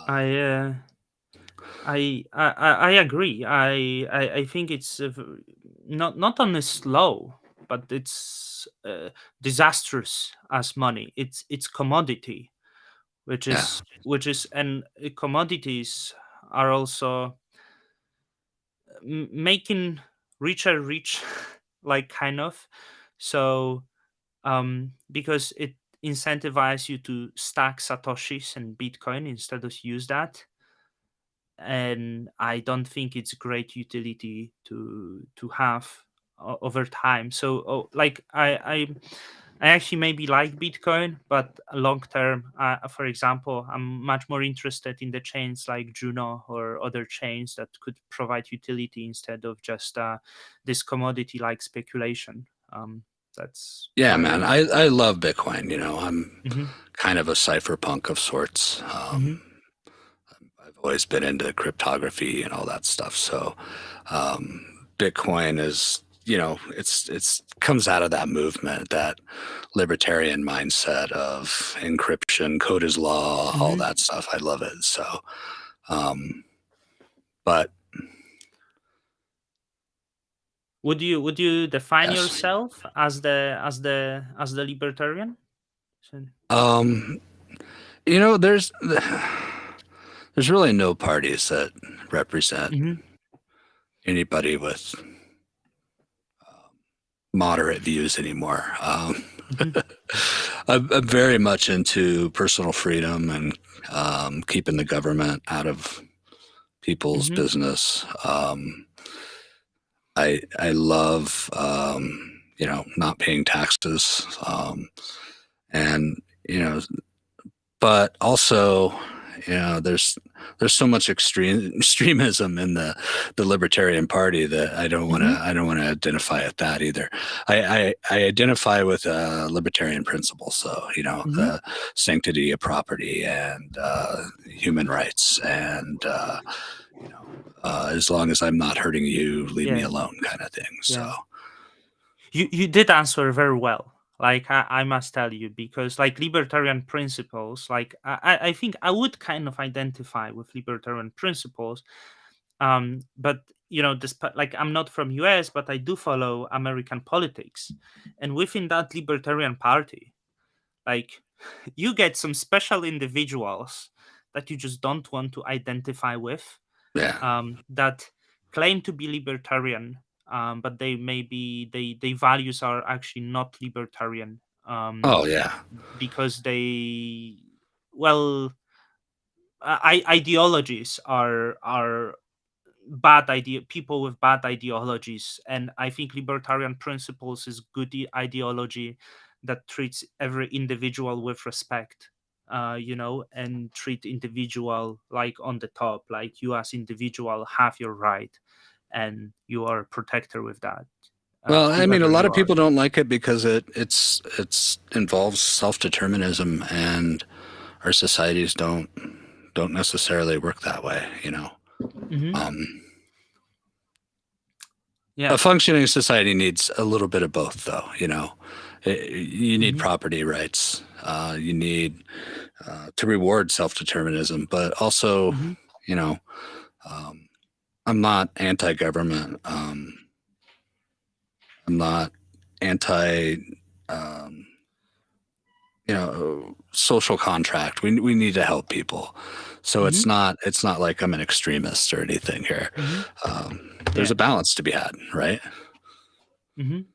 I uh, I agree. I think it's not only slow, but it's disastrous as money. It's commodity,
Yeah,
and commodities are also making richer rich, like kind of. So because it incentivizes you to stack satoshis and Bitcoin instead of use that, and I don't think it's great utility to have over time. So like I actually maybe like Bitcoin, but long term, for example, I'm much more interested in the chains like Juno or other chains that could provide utility instead of just this commodity like speculation. That's
yeah, man.
why.
I love Bitcoin. I'm
Hmm.
kind of a cypherpunk of sorts.
Hmm.
I've always been into cryptography and all that stuff. So Bitcoin is, it's comes out of that movement, that libertarian mindset of encryption, code is law, all
Hmm.
that stuff. I love it. So, but
Would you define
yes,
yourself as the libertarian? So-
um, there's really no parties that represent
Mhm.
anybody with moderate views anymore.
Mhm.
I'm very much into personal freedom and keeping the government out of people's
Mhm.
business. I love not paying taxes, and you know, but also there's so much extremism in the Libertarian Party that
Mhm.
I don't want to identify with that either. I identify with libertarian principles, so
Mhm.
the sanctity of property and human rights, and as long as I'm not hurting you, leave me
Yeah.
alone, kind of thing. So
Yeah. You did answer very well. Like I must tell you, because like libertarian principles, like I think I would kind of identify with libertarian principles. But despite, like, I'm not from US, but I do follow American politics, and within that libertarian party, like, you get some special individuals that you just don't want to identify with,
Yeah.
that claim to be libertarian, but they maybe they values are actually not libertarian,
Oh yeah.
because they, well, ideologies are bad idea people with bad ideologies. And I think libertarian principles is good ideology that treats every individual with respect, and treat individual like on the top, like you as individual have your right, and you are a protector with that,
Well, I mean, a
whoever
lot
you
of
are.
people don't like it because it's involves self-determinism, and our societies don't necessarily work that way, you know.
Hmm.
Um, a
Yeah.
functioning society needs a little bit of both, though, you know. You need
Hmm.
property rights. You need to reward self-determinism, but also,
Hmm.
you know, um, I'm not anti-government. I'm not anti, um, social contract. We need to help people. So
Hmm.
it's not like I'm an extremist or anything here.
Hmm.
There's
Yeah.
a balance to be had, right?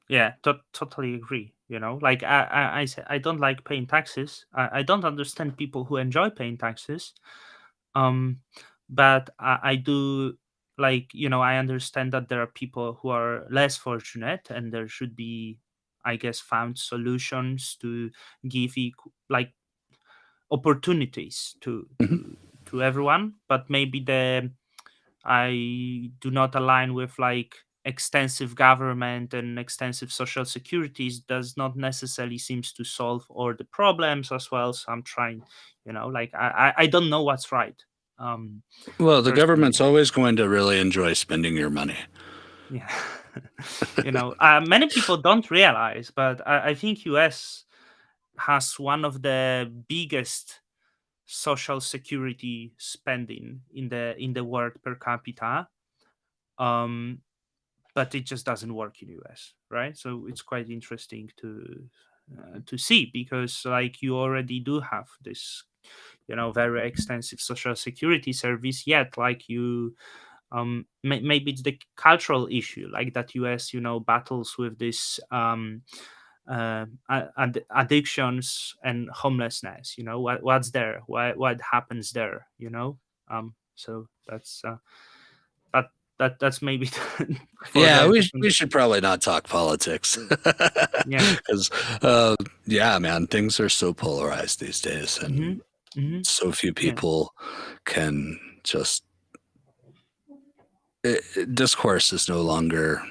Yeah, totally agree. Like I say, I don't like paying taxes. I don't understand people who enjoy paying taxes. Um, but I do, like, I understand that there are people who are less fortunate, and there should be, I guess, found solutions to give like opportunities to
Mhm.
everyone. But maybe I do not align with like extensive government and extensive social securities does not necessarily seems to solve all the problems as well. So I'm trying, like I don't know what's right. Um
Well, the
Personally.
government's always going to really enjoy spending your money.
Yeah. Many people don't realize, but I think US has one of the biggest social security spending in the world per capita. Um but it just doesn't work in US, right? So it's quite interesting to see, because like you already do have this, very extensive social security service, yet like you, maybe it's the cultural issue, like that US, battles with this, addictions and homelessness. What's there, what happens there, so that that's maybe for
Yeah,
the
we
different.
should probably not talk politics
Yeah.
because, yeah, man, things are so polarized these days,
Mm-hmm.
and
Mm-hmm.
so few
Yeah.
people can just discourse is no longer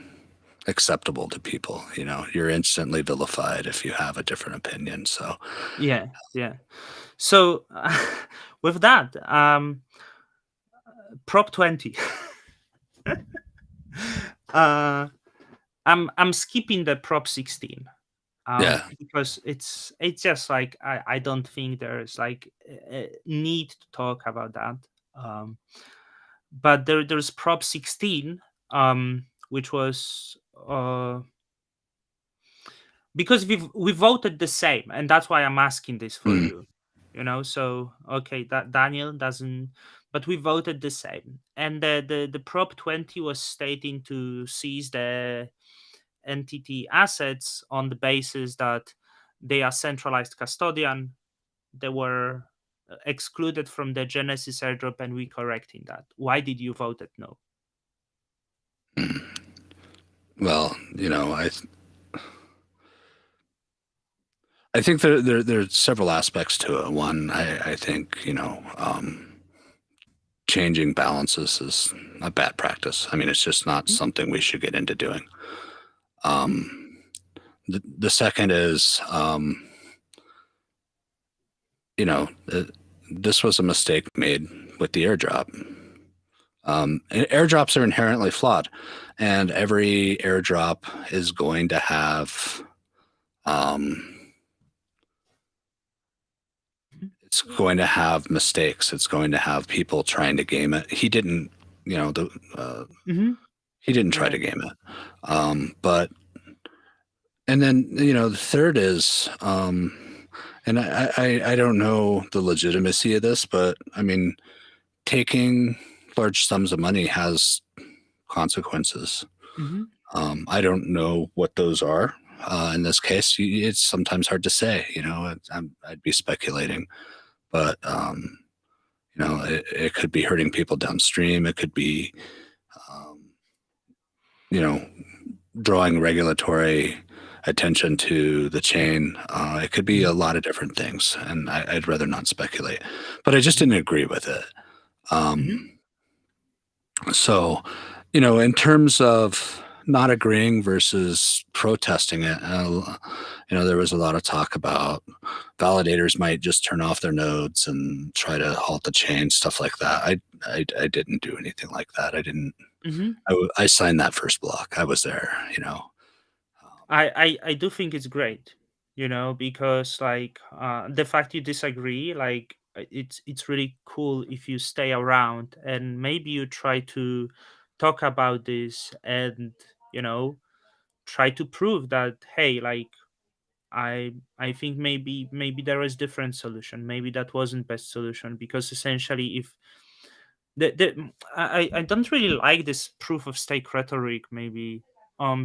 acceptable to people. You know, you're instantly vilified if you have a different opinion. So,
Yeah. Yeah. So with that, Prop 20. uh, I'm skipping the Prop 16.
yeah.
Because it's just like I don't think there's like a need to talk about that. Um, but there's Prop 16, which was, because we voted the same, and that's why I'm asking this for
Mm.
you. So okay, that Daniel doesn't, but we voted the same. And the Prop 20 was stating to seize the entity assets on the basis that they are centralized custodian. They were excluded from the Genesis airdrop, and we correcting that. Why did you vote it no?
Mm. Well, I think there's several aspects to it. One, I think changing balances is a bad practice. I mean, it's just not
Mhm.
something we should get into doing.
Mhm.
Um, the second is, you know, uh, this was a mistake made with the airdrop. Airdrops are inherently flawed, and every airdrop is going to have Um, it's going to have mistakes. It's going to have people trying to game it. He didn't, you know,
Mm-hmm.
he didn't try
Yeah.
to game it. But and then the third is, and I don't know the legitimacy of this, but I mean, taking large sums of money has consequences.
Mm-hmm.
I don't know what those are. In this case, it's sometimes hard to say. I'd be speculating, but it could be hurting people downstream. It could be, um, you know, drawing regulatory attention to the chain. It could be a
Mm-hmm.
lot of different things, and I'd rather not speculate. But I just didn't agree with it.
Mm-hmm.
Um, So, in terms of not agreeing versus protesting it, there was a lot of talk about validators might just turn off their nodes and try to halt the chain, stuff like that. I didn't do anything like that. I didn't.
Mm-hmm.
I signed that first block. I was there.
I do think it's great, because like the fact you disagree, like it's really cool if you stay around and maybe you try to talk about this and you know try to prove that, hey, like I think maybe there is different solution, maybe that wasn't best solution, because essentially if I don't really like this proof of stake rhetoric, maybe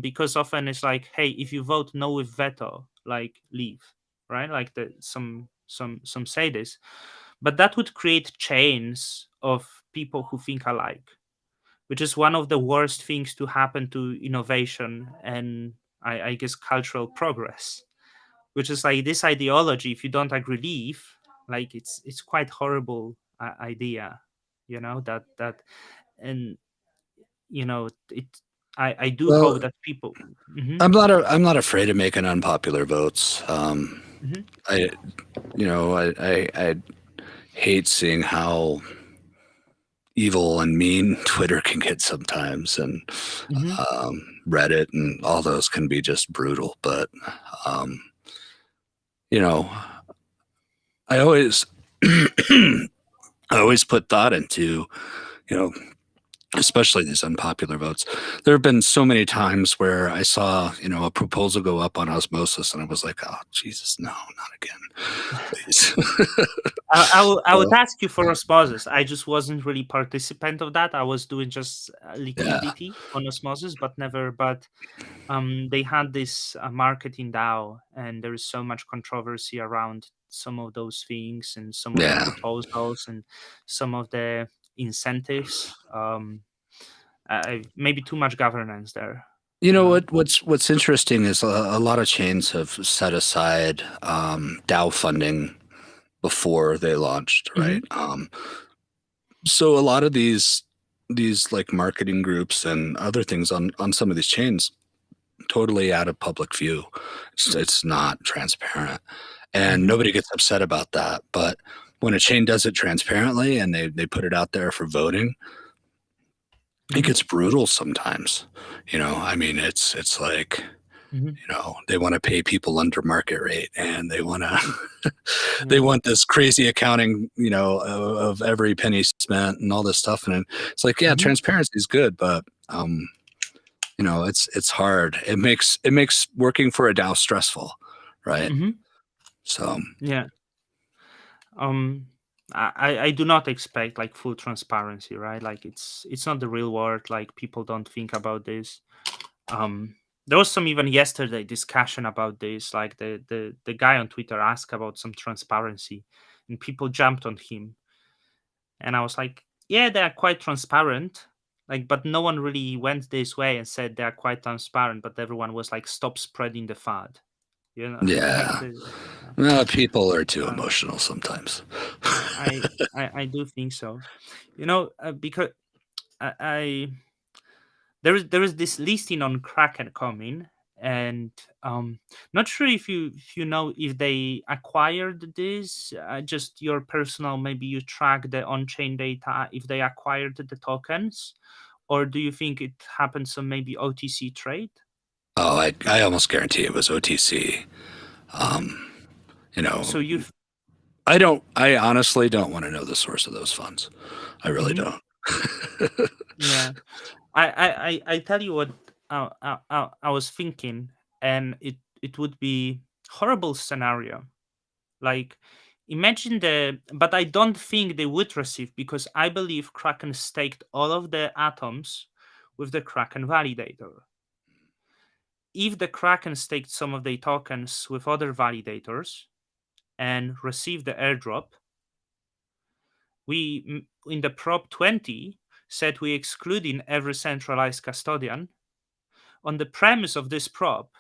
because often it's like, hey, if you vote no with veto, like leave, right? Like some say this, but that would create chains of people who think alike, which is one of the worst things to happen to innovation and I guess cultural progress, which is like this ideology. If you don't agree, leave. Like it's quite horrible idea, that and it. I do hope
Well,
that people. Hmm.
I'm not afraid of making unpopular votes.
Hmm.
I I hate seeing how evil and mean Twitter can get sometimes, and
Hmm.
Reddit and all those can be just brutal. But um, you know, I always I always put thought into you know especially these unpopular votes. There have been so many times where I saw a proposal go up on osmosis, and I was like, oh Jesus, no, not again, please.
I would
So,
ask you for osmosis. I just wasn't really participant of that. I was doing just
yeah,
liquidity on osmosis, but never. But they had this marketing DAO, and there is so much controversy around some of those things and some of the
yeah.
proposals and some of the incentives. Maybe too much governance there.
You
You
know
know.
what's interesting is a lot of chains have set aside DAO funding before they launched,
Hmm.
right? So a lot of these like marketing groups and other things on some of these chains totally out of public view. It's not transparent, and
Hmm.
nobody gets upset about that. But when a chain does it transparently and they put it out there for voting, it
Hmm.
gets brutal sometimes. I mean, it's like
Hmm.
they want to pay people under market rate, and they want to they
Yeah.
want this crazy accounting of every penny spent and all this stuff. And it's like, yeah,
Hmm.
transparency is good, but it's hard. It makes working for a DAO stressful, right?
Hmm.
So
Yeah. um I do not expect like full transparency, right? Like it's not the real world. Like people don't think about this. um there was some even yesterday discussion about this, like the guy on Twitter asked about some transparency and people jumped on him, and I was like, yeah, they are quite transparent, like, but no one really went this way and said they are quite transparent, but everyone was like, stop spreading the fad, like
yeah,
the
people are too
uh,
emotional sometimes.
I do think so. Because I there is this listing on Kraken coming, and not sure if you know if they acquired this, just your personal, maybe you track the on-chain data, if they acquired the tokens, or do you think it happens on maybe OTC trade?
Oh, I almost guarantee it was OTC. Um, you know,
So you.
I honestly don't want to know the source of those funds. I really
Mhm.
don't.
Yeah. I tell you what I was thinking, and it would be horrible scenario. Like, imagine but I don't think they would receive, because I believe Kraken staked all of the atoms with the Kraken validator. If the Kraken staked some of the tokens with other validators and received the airdrop, in the prop 20 said we excluding every centralized custodian. On the premise of this prop,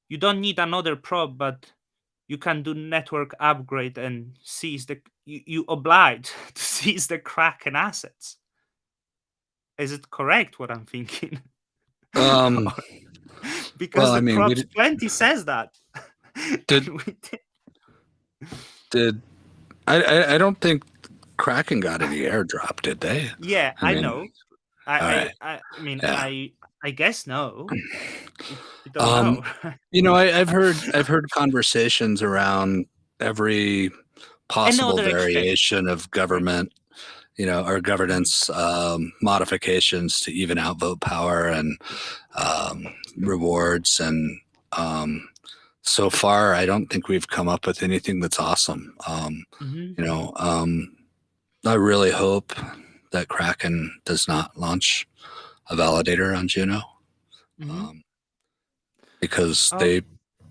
you don't need another prop, but you can do network upgrade and seize you oblige to seize the Kraken assets. Is it correct what I'm thinking?
Um,
Or- because
well, I
the
mean,
props 20 says that.
did
And
did I don't think Kraken got any airdrop, did they?
yeah,
I
I
mean,
know.
all right,
I mean,
yeah.
I guess no. We don't
Um,
know.
I've heard conversations around every possible
Another exchange.
variation of
Right.
government, or
Mhm,
governance modifications to even out vote power and um, rewards. And so far, I don't think we've come up with anything that's awesome.
mhm,
You know, um, I really hope that Kraken does not launch a validator on Juno,
mhm.
um, because
Um,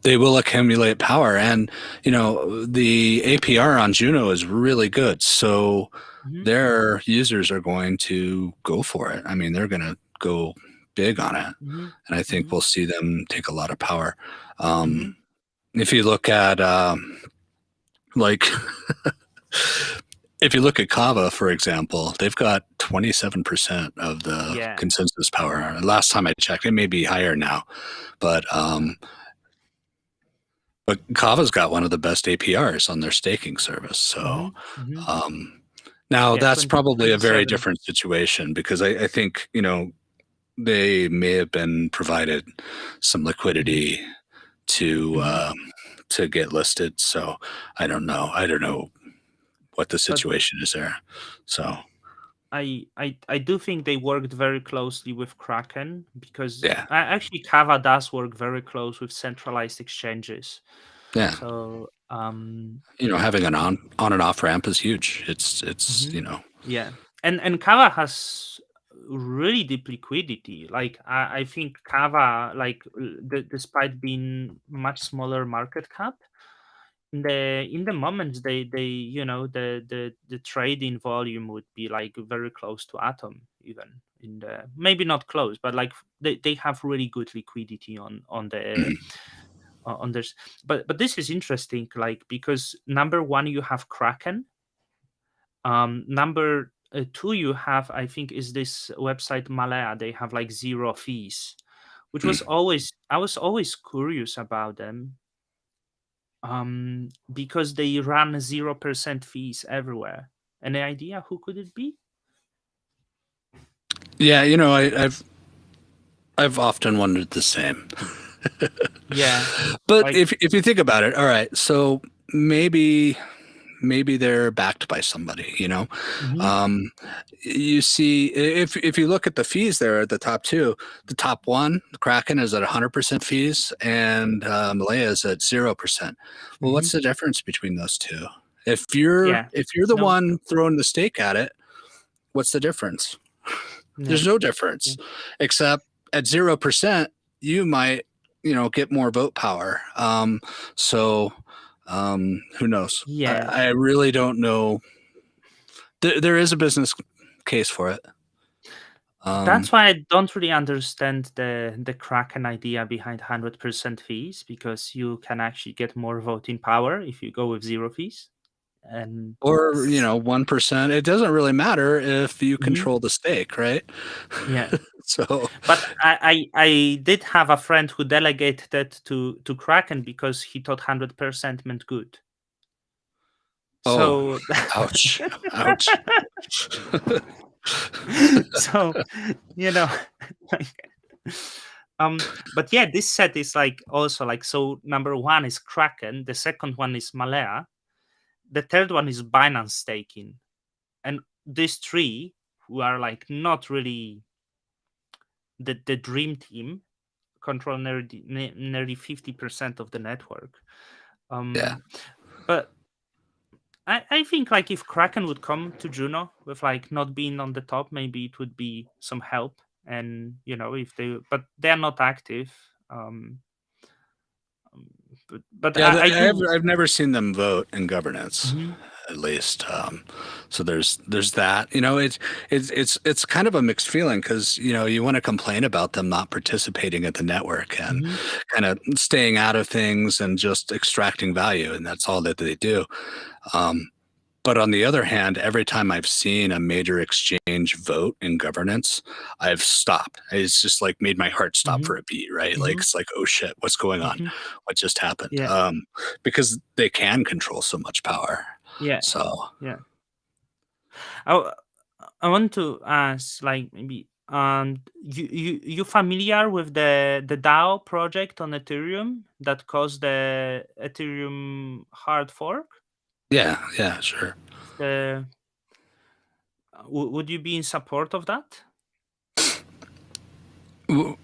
they will accumulate power, and the APR on Juno is really good, so
mhm,
their users are going to go for it. I mean, they're going to go big on it,
mhm,
and I think
mhm,
we'll see them take a lot of power.
mhm,
If you look at like if you look at Kava, for example, they've got 27% of the
yeah.
consensus power. Last time I checked, it may be higher now, but Kava's got one of the best APRs on their staking service. So
Mhm, mhm.
um, now
Yeah,
that's probably a very
27.
different situation, because I think they may have been provided some
Mhm,
liquidity to
mhm.
get listed. So I don't know what the
But
situation is there. So
I do think they worked very closely with Kraken, because
yeah,
actually Kava does work very close with centralized exchanges.
yeah.
So
Having an on and off ramp is huge. It's
mhm. Yeah, and Kava has really deep liquidity. Like I think Kava, like despite being much smaller market cap, in the moments they the trading volume would be like very close to Atom, even in the maybe not close, but like they have really good liquidity on this. But this is interesting, like, because number one you have Kraken, number two you have, I think, is this website Malaya. They have like zero fees, which was always I was always curious about them, because they run 0% fees everywhere. Any idea who could it be?
Yeah. I've often wondered the same.
Yeah,
But
like.
if you think about it, all right, so maybe they're backed by somebody.
Mhm,
Um, you see, if you look at the fees there at the top two, the top one, Kraken, is at 100% fees, and Malaya is at 0%. Well,
mhm.
what's the difference between those two?
Yeah,
If you're the
no.
one throwing the stake at it, what's the difference?
Yeah,
There's no
yeah,
difference, except at 0%, you might, get more vote power. So who knows?
yeah.
I really don't know. There is a business case for it. Um,
That's why I don't really understand the Kraken idea behind 100% fees, because you can actually get more voting power if you go with zero fees. And
or 1%. It doesn't really matter if you
mhm,
control the stake, right?
yeah.
So
But I did have a friend who delegated that to Kraken because he thought 100% meant good.
oh,
So
ouch, ouch.
so, you know, like, But yeah, this set is like also like, so number one is Kraken, the second one is Malea, the third one is Binance staking, and these three, who are like not really the dream team, control nearly 50% of the network.
Yeah.
But I think like if Kraken would come to Juno with like not being on the top, maybe it would be some help. And if they, but they're not active. Um, but
Yeah,
I do.
I've never seen them vote in governance,
Mhm,
at least. So there's that. It's kind of a mixed feeling because you want to complain about them not participating at the network and
mhm,
kind of staying out of things and just extracting value, and that's all that they do. Um, But on the other hand, every time I've seen a major exchange vote in governance, I've stopped. It's just like made my heart stop
mhm,
for a beat, right? Like
mhm,
it's like, oh shit, what's going on?
mhm.
What just happened?
Yeah,
Because they can control so much power.
yeah,
So
yeah. I I want to ask, like, maybe you familiar with the DAO project on Ethereum that caused the Ethereum hard fork?
yeah, yeah, sure.
The would you be in support of that?
W-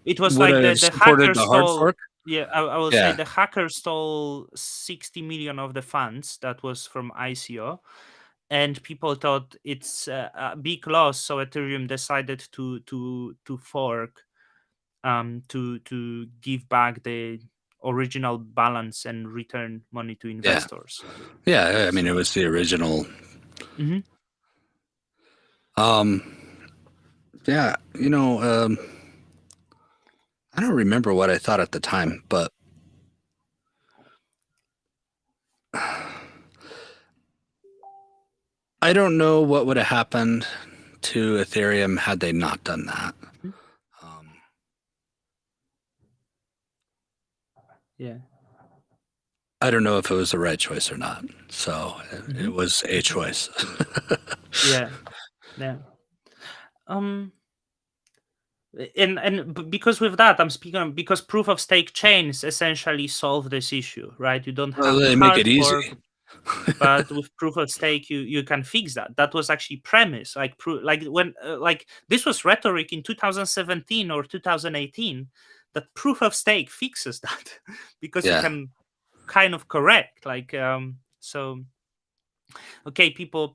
It was
Would
like
I
the
have
the
supported
hacker
the hard
stole.
fork?
Yeah, I will say
Yeah,
the hacker stole 60 million of the funds that was from ICO, and people thought it's a big loss. So Ethereum decided to fork, to give back the original balance and return money to
yeah,
investors.
yeah. I mean, it
So.
was the original.
Mhm,
Um, yeah, I don't remember what I thought at the time, but I don't know what would have happened to Ethereum had they not done that.
mhm.
Um,
Yeah.
I don't know if it was the right choice or not. So it
Mhm,
was a
mhm.
choice.
Yeah. Yeah. Um. And because with that, I'm speaking because proof of stake chains essentially solve this issue, right? You don't
Well,
have to
they make
hard
it easy.
fork, but with proof of stake, you can fix that. That was actually premise, like like when like this was rhetoric in 2017 or 2018, that proof of stake fixes that because you
Yeah.
can kind of correct, like, so okay, people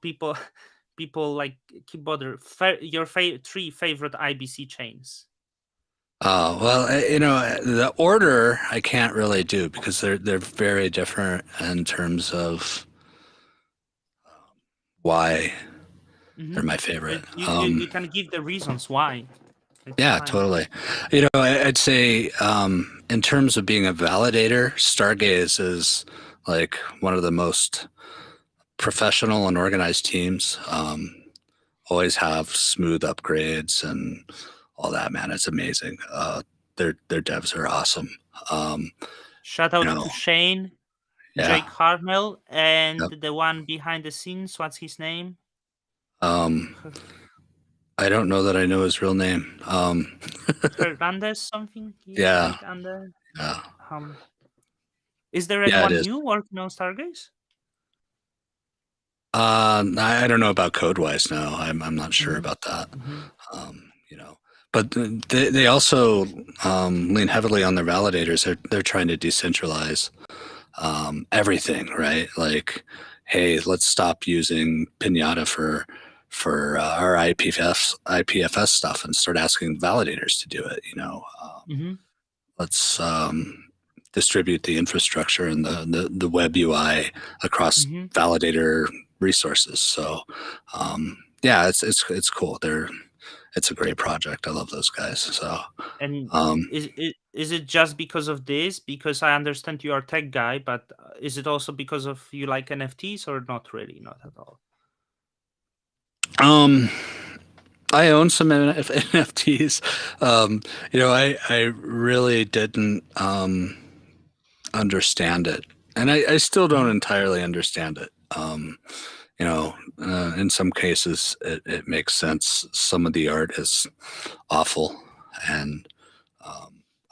like keep bother your three favorite IBC chains.
Oh well, the order I can't really do because they're very different in terms of why they're
Mm-hmm.
my favorite.
You can give the reasons why. It's
Yeah,
fine.
totally. I'd say in terms of being a validator, Stargaze is like one of the most professional and organized teams. Always have smooth upgrades and all that. Man, it's amazing. Their devs are awesome. Um,
Shout
you
out
know,
to Shane,
yeah.
Jake Harmel, and
Yep.
the one behind the scenes. What's his name?
Um, I don't know that I know his real name.
Hernandez something. He's
Yeah,
like under.
yeah,
Um, is there
yeah. It
anyone
is.
new working on Stargaze?
I don't know about code wise. No, I'm not sure
Mm-hmm.
about that.
Mm-hmm.
You know, but they also lean heavily on their validators. They're trying to decentralize everything, right? Like, hey, let's stop using Pinata for our IPFS stuff and start asking validators to do it.
Mm-hmm.
Let's distribute the infrastructure and the web UI across
Mm-hmm.
validator resources. So yeah, it's cool. It's a great project. I love those guys. So
And
um,
is it just because of this? Because I understand you are a tech guy, but is it also because of you like NFTs or not really? Not at all.
um, I own some NFTs. I really didn't understand it, and I still don't
Mhm.
entirely understand it. In some cases, it makes sense. Some of the art is awful, and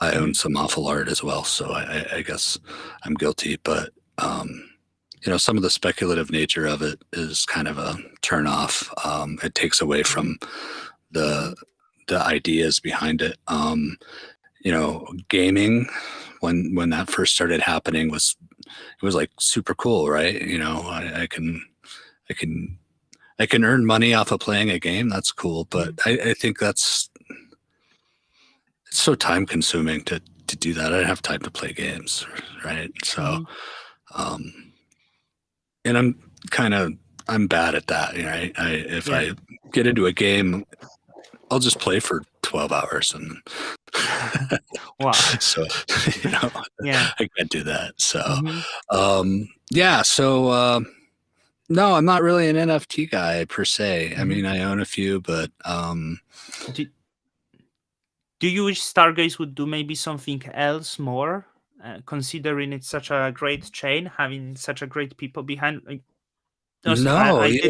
I own
Hmm.
some awful art as well, so I guess I'm guilty. But some of the speculative nature of it is kind of a turn off. It takes away
Hmm.
from the the ideas behind it. Gaming when that first started happening was like super cool, right? I can I can earn money off of playing a game. That's cool, but
Hmm.
I think it's so time consuming to do that. I don't have time to play games, right? So,
Hmm.
um, and I'm bad at that, right? If
Yeah.
I get into a game, I'll just play for 12 hours, and
Wow.
so you know
Yeah.
I can't do that. So,
Hmm.
yeah. So, no, I'm not really an NFT guy per se. I
Hmm.
mean, I own a few, but
Do, do you wish Stargaze would do maybe something else more, considering it's such a great chain, having such a great people behind? Like, also,
no,
I did.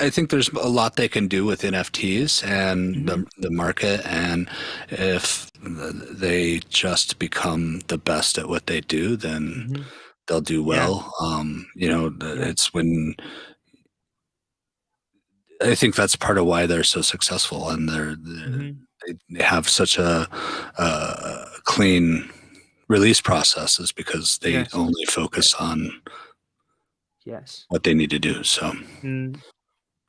I think there's a lot they can do with NFTs and
Hmm.
the market, and if they just become the best at what they do, then
Hmm.
they'll do
Yeah.
well.
Yeah.
It's when I think that's part of why they're so successful, and
Hmm.
they have such a clean release process, is because they
Yes.
only focus on
Yes.
what they need to do. So,
Mm,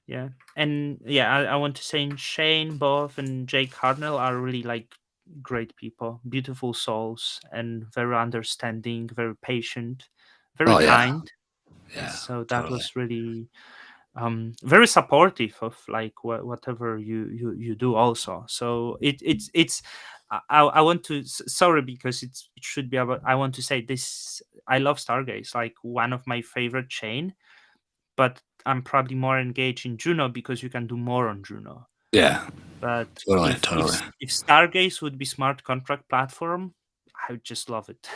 yeah. And yeah, I want to say Shane, Both, and Jake Hartnell are really like great people, beautiful souls, and very understanding, very patient, very
oh yeah,
kind.
yeah,
So that
totally.
was really very supportive of like whatever you do also. So it's I want to sorry, because it should be about, I want to say this: I love Stargaze, like one of my favorite chain, but I'm probably more engaged in Juno because you can do more on Juno.
Yeah,
But
totally,
if
totally.
Stargaze would be smart contract platform, I would just love it.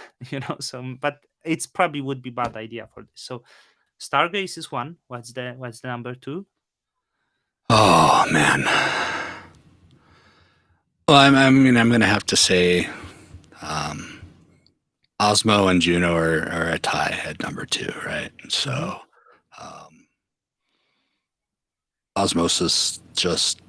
So but it's probably would be bad idea for this. So Stargaze is one. What's the number two?
Oh man. Well, I mean, I'm gonna have to say, um, Osmo and Juno are a tie at number two, right?
Mm-hmm.
So, um, Osmosis just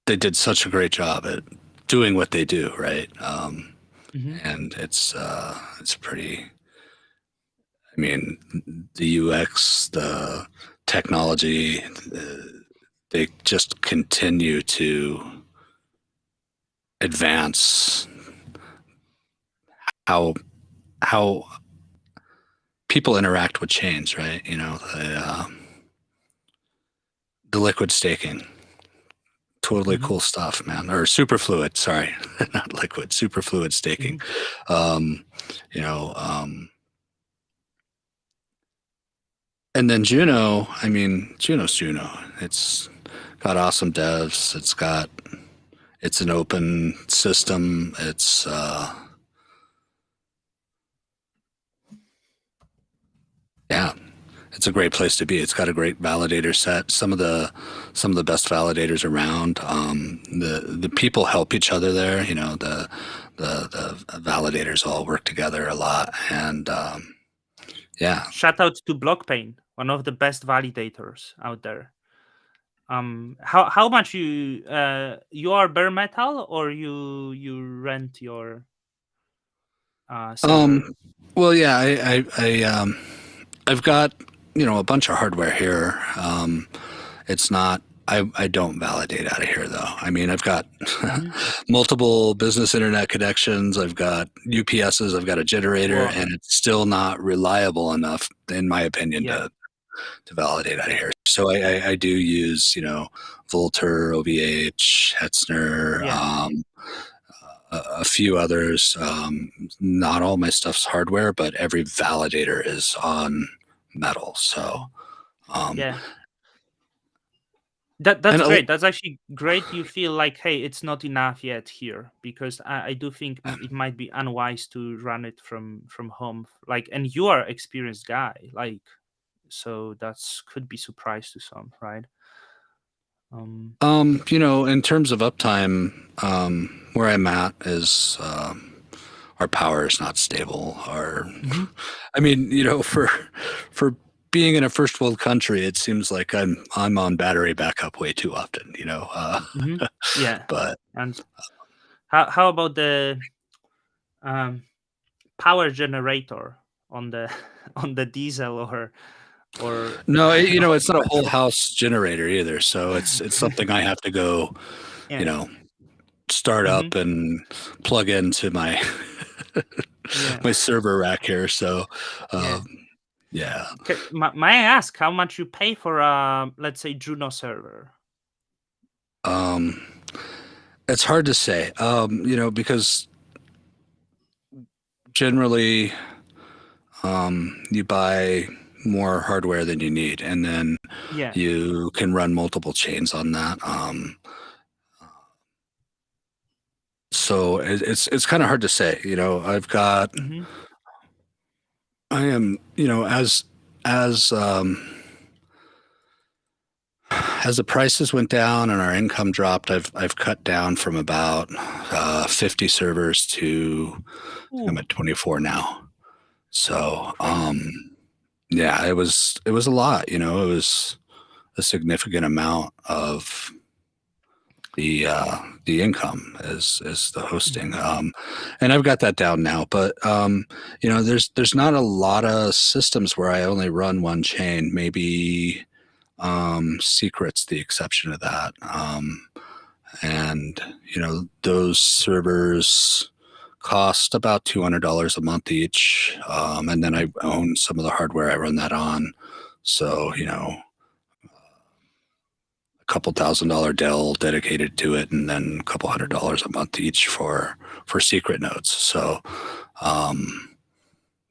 they did such a great job at doing what they do, right?
Mm-hmm.
And it's pretty. I mean, the UX, the technology, they just continue to advance how how people interact with chains, right? The liquid staking, totally
Mm-hmm.
cool stuff, man. Or superfluid, sorry, not liquid, superfluid staking.
Mm-hmm.
Um, you know, um, and then Juno, I mean, Juno's Juno. It's got awesome devs. It's an open system. Yeah, it's a great place to be. It's got a great validator set. Some of the best validators around. The people help each other there. The validators all work together a lot, and yeah.
Shout out to Blockpain, one of the best validators out there. How much you are bare metal, or you rent your server?
Um, well, yeah, I've got a bunch of hardware here. It's not. I don't validate out of here though. I mean, I've got
Mm-hmm.
multiple business internet connections. I've got UPSs. I've got a generator,
Wow.
and it's still not reliable enough, in my opinion,
Yeah.
to validate out of
Yeah.
here. So I do use Volter, OVH, Hetzner,
Yeah.
a few others. Not all my stuff's hardware, but every validator is on metal. So,
Mm.
um,
Yeah. That's
and
great. That's actually great. You feel like, hey, it's not enough yet here, because I do think it might be unwise to run it from home. Like, and you are experienced guy, like, so that's could be surprise to some, right? Um,
In terms of uptime, where I'm at is our power is not stable.
mhm,
I mean, for being in a first world country, it seems like I'm on battery backup way too often.
mhm. Yeah.
But
And how about the um, power generator on the on the diesel or
no, it's not a whole house generator either. So it's something I have to go, you
yeah.
know, start
Mhm.
up and plug into my
Yeah.
my server rack here. So,
Yeah.
um, yeah.
May I ask how much you pay for let's say Juno server?
Um, it's hard to say, because generally you buy more hardware than you need, and then
Yeah.
you can run multiple chains on that. So it's kind of hard to say.
Mhm.
I am, as the prices went down and our income dropped, I've cut down from about 50 servers to I think I'm
Ooh,
at 24 now. So
crazy.
yeah, it was a lot. It was a significant amount of the income is the hosting.
Mhm.
And I've got that down now. But there's not a lot of systems where I only run one chain. Maybe Secret's the exception to that. And those servers cost about $200 a month each, and then I
Mhm.
own some of the hardware I run that on. So a couple $1,000 Dell dedicated to it, and then a couple
Mhm.
$100 a month each for secret nodes. So um,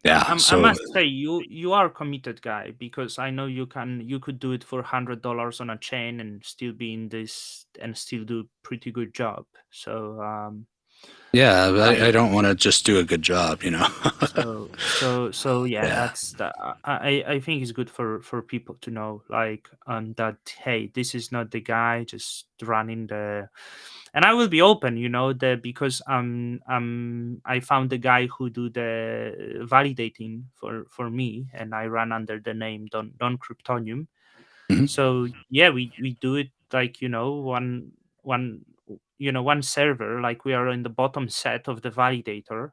yeah,
I
so
must say you are a committed guy because I know you could do it for $100 on a chain and still be in this and still do pretty good job. So
yeah, I
I
don't want to just do a good job.
so yeah,
Yeah.
that's the I think it's good for people to know like that hey, this is not the guy just running the and I will be open, the because I found the guy who do the validating for me and I run under the name Don Kryptonium.
Mhm.
So yeah, we do it like one one server, like we are in the bottom set of the validator,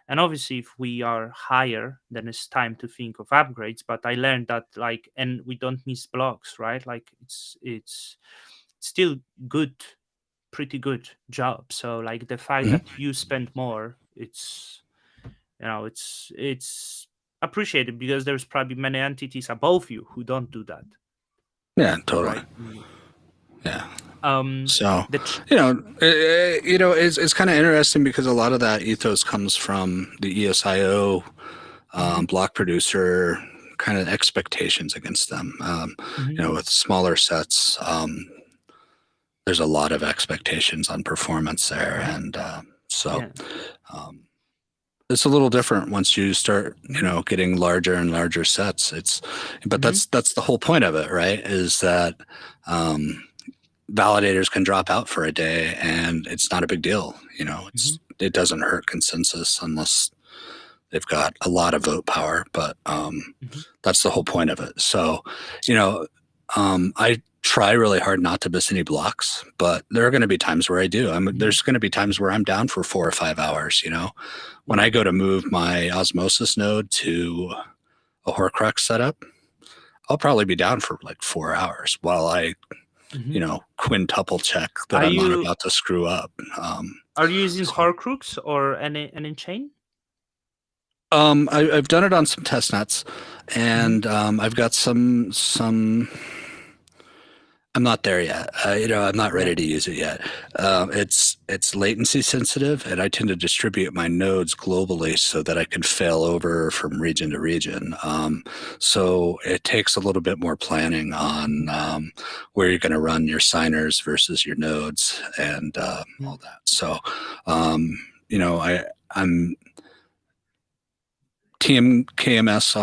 and obviously if we are higher then it's time to think of upgrades. But I learned that like and we don't miss blocks, right? Like it's still good, pretty good job. So like the fact
Mhm.
that you spend more, it's it's appreciated because there's probably many entities above you who don't do that,
Yeah, totally.
right?
Yeah.
Um,
So,
the ch-
it's kind of interesting because a lot of that ethos comes from the ESIO
Mhm,
block producer kind of expectations against them.
mhm,
With smaller sets, there's a lot of expectations on performance there, and so
yeah,
um, it's a little different once you start,
mhm,
getting larger and larger sets. But
mhm,
that's the whole point of it, right? Is that um, validators can drop out for a day and it's not a big deal.
mhm,
It doesn't hurt consensus unless they've got a lot of vote power, but
mhm,
that's the whole point of it. So, I try really hard not to miss any blocks, but there are going to be times where I do.
mhm,
There's going to be times where I'm down for 4 or 5 hours. When
yeah,
I go to move my osmosis node to a Horcrux setup, I'll probably be down for like 4 hours while I
mhm.
quintuple check that
Are
I'm not
you
about to screw up. Um,
are you using
so,
Horcrux or any chain?
I've done it on some test nets,
Mhm,
and I've got some. I'm not there yet. I'm not
yeah,
ready to use it yet. It's latency sensitive, and I tend to distribute my nodes globally so that I can fail over from region to region. So it takes a little bit more planning on where you're going to run your signers versus your nodes and
mhm,
all that. So, I'm KMS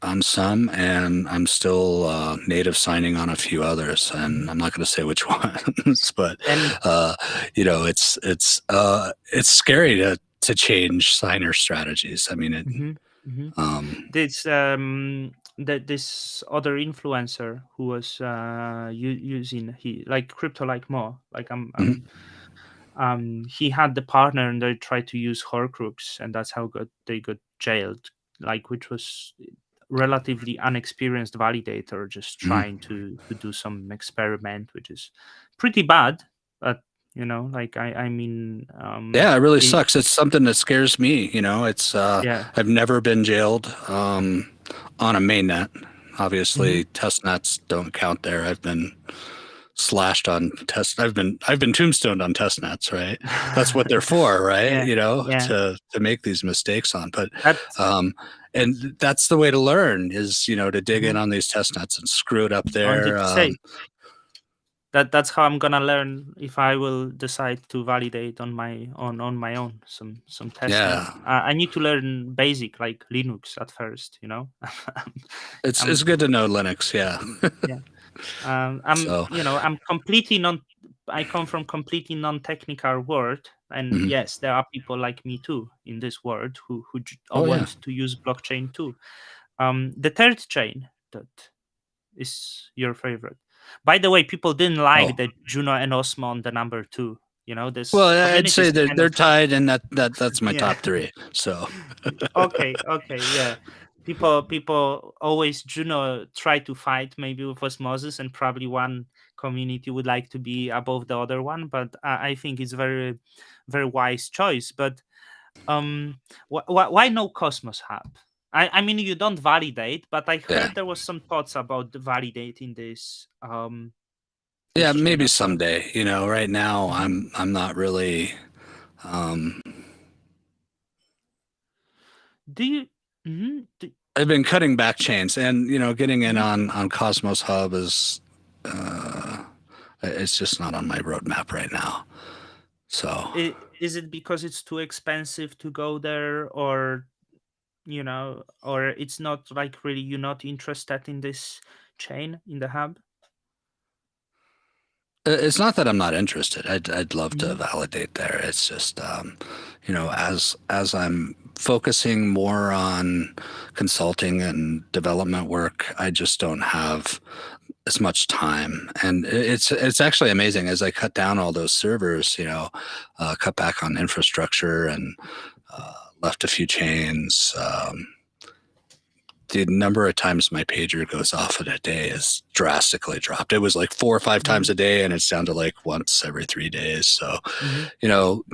on some, and I'm still native signing on a few others, and
Mhm.
I'm not going to say which ones, but
And
uh, it's scary to change signer strategies. I mean,
mhm, mhm.
um,
This this other influencer who was using he like crypto like more like
mhm.
he had the partner and they tried to use Horcrux and that's how they got jailed, like, which was relatively unexperienced validator just trying
Mhm.
to do some experiment, which is pretty bad. But like I mean,
Yeah, it really sucks. It's something that scares me. It's
yeah.
I've never been jailed on a mainnet.
Hmm.
Obviously, test nets don't count there. I've been slashed on test. I've been tombstoned on test nets, right? That's what they're for, right?
Yeah, yeah.
To make these mistakes on. But
That's
um, and that's the way to learn is to dig in
mhm.
on these test nets and screw it up
On
there.
deep safe. That's how I'm gonna learn if I will decide to validate on my own some testnet.
Yeah,
I need to learn basic like Linux at first.
it's
I'm
good to know Linux. Yeah.
Yeah. I'm
So.
I'm completely non. I come from completely non-technical world, and
Mhm.
yes, there are people like me too in this world who
Oh yeah.
want to use blockchain too. The third chain that is your favorite. By the way, people didn't like
Oh.
the Juno and Osmon, the number two.
Well,
This
I'd
community
say
is
they're
kind of
tied, and that's my
yeah.
top three. So
Okay, okay, yeah. People always try to fight maybe with osmosis, and probably one community would like to be above the other one. But I think it's very, very wise choice. But why no Cosmos Hub? I mean, you don't validate, but I
yeah,
heard there was some thoughts about validating
yeah,
this chain
maybe
as well.
someday. Right now
Mhm.
I'm not really. Um,
Do you? Mhm, do,
I've been cutting back chains, and getting in
mhm.
on Cosmos Hub is it's just not on my roadmap right now. So
Is it because it's too expensive to go there, or it's not like really you're not interested in this chain in the hub?
it's not that I'm not interested. I'd love to
Hmm.
validate there. It's just as I'm focusing more on consulting and development work, I just don't have as much time. And it's actually amazing as I cut down all those servers. Cut back on infrastructure and left a few chains. The number of times my pager goes off in a day is drastically dropped. It was like 4 or 5 times
Hmm.
a day, and it's down to like once every 3 days. So,
Hmm.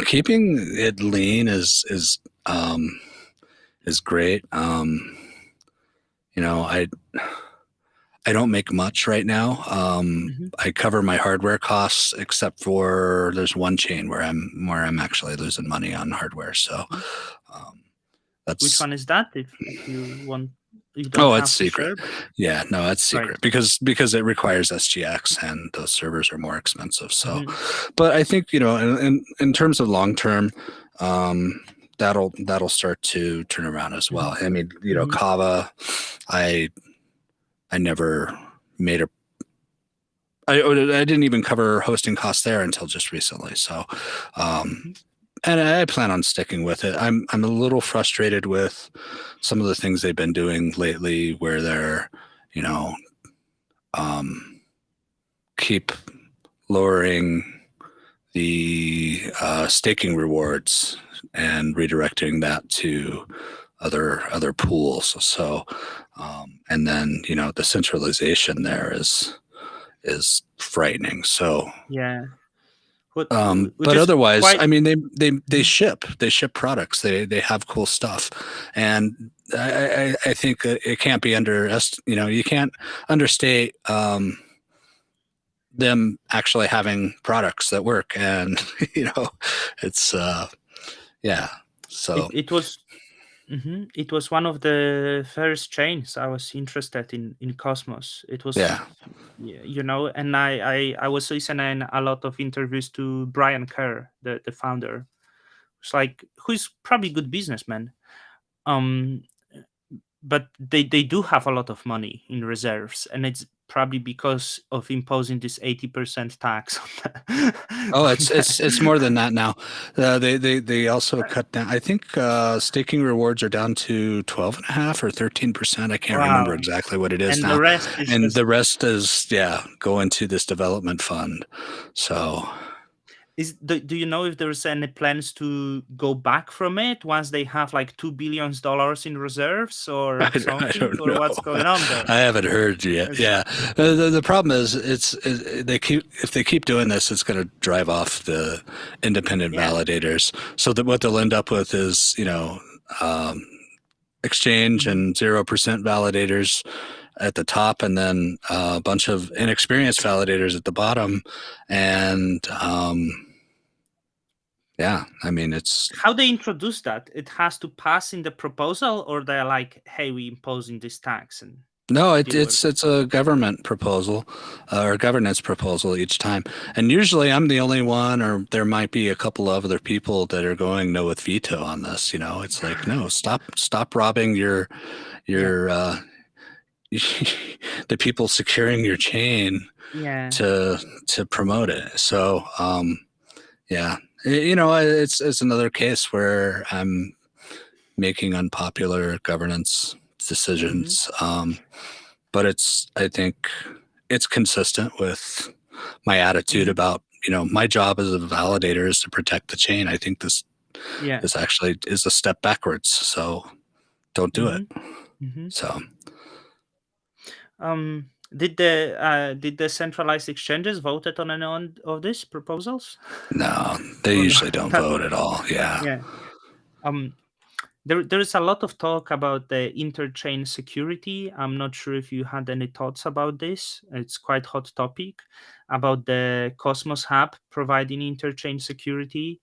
keeping it lean is great. I don't make much right now.
Hmm.
I cover my hardware costs, except for there's one chain where I'm actually losing money on hardware. So
Hmm.
um,
Which
that's
one is that? If you want, you don't
oh, it's
have to
secret.
share, but
Yeah, no, it's
right.
secret because it requires SGX and those servers are more expensive. So,
Hmm.
but I think in terms of long term, um, that'll start to turn around as
Hmm.
well. I mean,
Hmm.
Kava, I I never made a I didn't even cover hosting costs there until just recently. So, um,
Hmm.
and I plan on sticking with it. I'm a little frustrated with some of the things they've been doing lately, where they're, you know, um, keep lowering the staking rewards and redirecting that to other pools. So, and then the centralization there is frightening. So,
Yeah. What, which
but
is
otherwise,
quite.
I mean, they
Mhm.
ship products. They have cool stuff, and I think that it can't be you can't understate them actually having products that work, and it's yeah. So
It was. It was one of the first chains I was interested in Cosmos. It was,
yeah,
and I was listening a lot of interviews to Brian Kerr, the founder. It's like who's probably good businessman. Um, but they do have a lot of money in reserves, and it's probably because of imposing this 80% tax on
Oh,
on
it's more than that now. They also cut down. I think staking rewards are down to 12.5 or 13%. I can't remember
wow.
exactly what it is
And the
now.
rest is
And
just,
the rest is, yeah, going to this development fund. So
do you know if there's any plans to go back from it once they have like $2 billion in reserves or
I
something,
don't
or
know.
what's going on there?
I haven't heard yet.
Yes.
Yeah, the problem is they keep if they keep doing this, it's going to drive off the independent
Yeah.
validators. So that what they'll end up with is um, exchange
Hmm.
and 0% validators at the top, and then a bunch of inexperienced validators at the bottom, and yeah, I mean it's
How they introduce that? It has to pass in the proposal, or they're like, "Hey, we imposing this tax and
no,
deal with it."
it's a government proposal or governance proposal each time, and usually I'm the only one, or there might be a couple of other people that are going no with veto on this. It's like no, stop robbing
Yeah.
your the people securing your chain
Yeah.
to promote it. So yeah, it's another case where I'm making unpopular governance
Hmm.
decisions. But I think it's consistent with my attitude
Hmm.
about, my job as a validator is to protect the chain. I think
Yeah.
this actually is a step backwards. So don't do it.
Hmm. Hmm.
So
Did the centralized exchanges voted on any one of these proposals
no, they
or
usually
not?
don't vote at all. Yeah.
Yeah. Um. There is a lot of talk about the interchain security. I'm not sure if you had any thoughts about this. It's quite hot topic about the Cosmos Hub providing interchain security.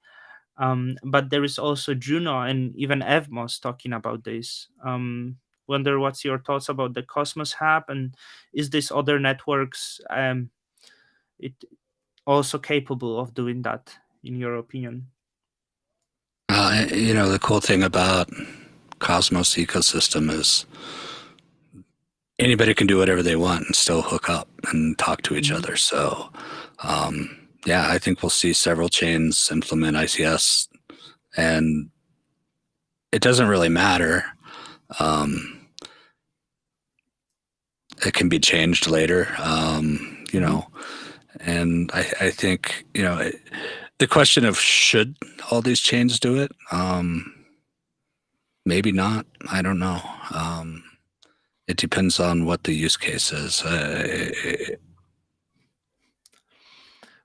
But there is also Juno and even Evmos talking about this. Wonder what's your thoughts about the Cosmos Hub, and is this other networks it also capable of doing that in your opinion?
The cool thing about Cosmos ecosystem is anybody can do whatever they want and still hook up and talk to each
Hmm.
other. So, yeah, I think we'll see several chains implement ICS, and it doesn't really matter. Um, it can be changed later,
Hmm.
and I think, the question of should all these chains do it? Maybe not. I don't know. It depends on what the use case is.